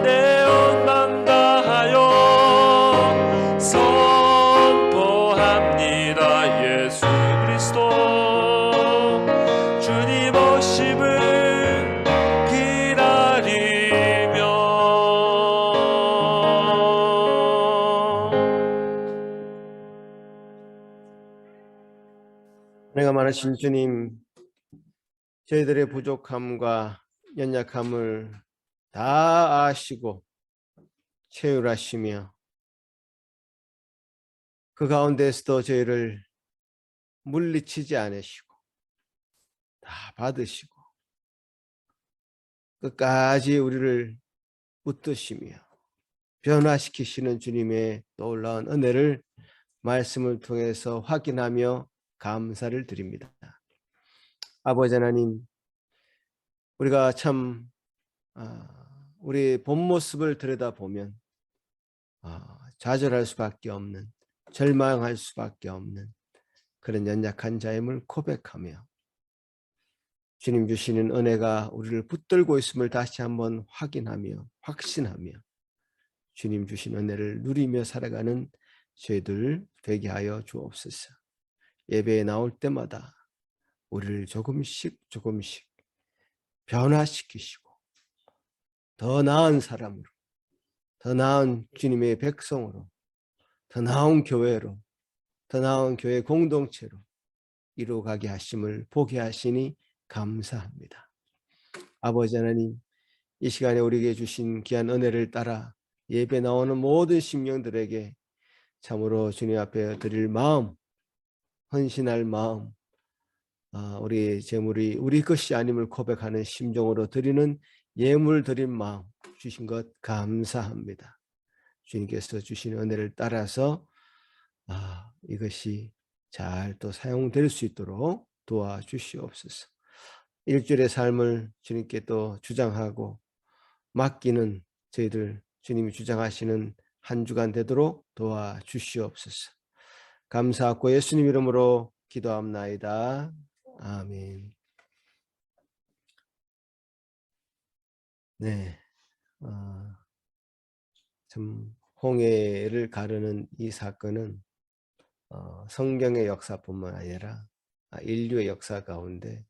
내 온 맘 다하여. 선포합니다 예수 그리스도 주님 오심을 기다리며. 은혜가 많으신 주님, 저희들의 부족함과 연약함을 다 아시고 체휼하시며 그 가운데서도 저희를 물리치지 않으시고 다 받으시고 끝까지 우리를 붙드시며 변화시키시는 주님의 놀라운 은혜를 말씀을 통해서 확인하며 감사를 드립니다. 아버지 하나님, 우리가 참 우리 본 모습을 들여다보면 좌절할 수밖에 없는, 절망할 수밖에 없는 그런 연약한 자임을 고백하며 주님 주시는 은혜가 우리를 붙들고 있음을 다시 한번 확인하며 확신하며 주님 주신 은혜를 누리며 살아가는 저희들 되게 하여 주옵소서. 예배에 나올 때마다 우리를 조금씩 변화시키시고 더 나은 사람으로, 더 나은 주님의 백성으로, 더 나은 교회로, 더 나은 교회 공동체로 이루어가게 하심을 보게 하시니 감사합니다. 아버지 하나님, 이 시간에 우리에게 주신 귀한 은혜를 따라 예배 나오는 모든 심령들에게 참으로 주님 앞에 드릴 마음, 헌신할 마음, 우리 재물이 우리 것이 아님을 고백하는 심정으로 드리는 예물 드린 마음 주신 것 감사합니다. 주님께서 주신 은혜를 따라서 이것이 잘 또 사용될 수 있도록 도와주시옵소서. 일주일의 삶을 주님께 또 주장하고 맡기는 저희들 주님이 주장하시는 한 주간 되도록 도와주시옵소서. 감사하고 예수님 이름으로 기도합나이다. 아멘. 네, 참 홍해를 가르는 이 사건은 성경의 역사뿐만 아니라 인류의 역사 가운데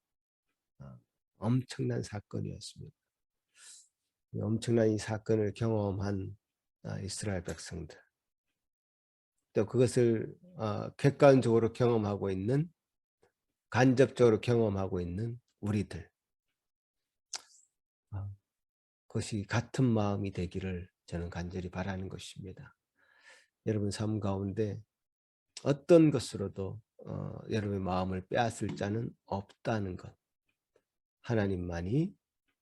엄청난 사건이었습니다. 엄청난 이 사건을 경험한 이스라엘 백성들, 또 그것을 객관적으로 경험하고 있는, 간접적으로 경험하고 있는 우리들, 그것이 같은 마음이 되기를 저는 간절히 바라는 것입니다. 여러분 삶 가운데 어떤 것으로도 여러분의 마음을 빼앗을 자는 없다는 것, 하나님만이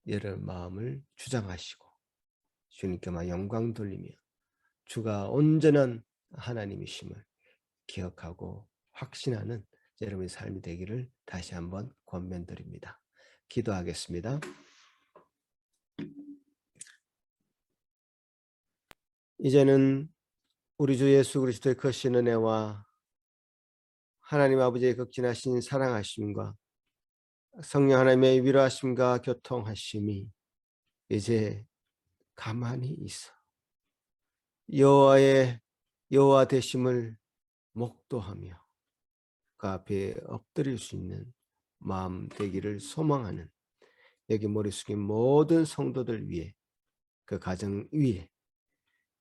여러분 마음을 주장하시고 주님께만 영광 돌리며 주가 온전한 하나님이심을 기억하고 확신하는 여러분의 삶이 되기를 다시 한번 권면드립니다. 기도하겠습니다. 이제는 우리 주 예수 그리스도의 크신 은혜와 하나님 아버지의 극진하신 사랑하심과 성령 하나님의 위로하심과 교통하심이 이제 가만히 있어 여호와 되심을 목도하며 그 앞에 엎드릴 수 있는 마음 되기를 소망하는 여기 머리 숙인 모든 성도들 위해, 그 가정 위에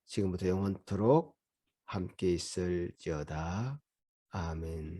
지금부터 영원토록 함께 있을지어다. 아멘.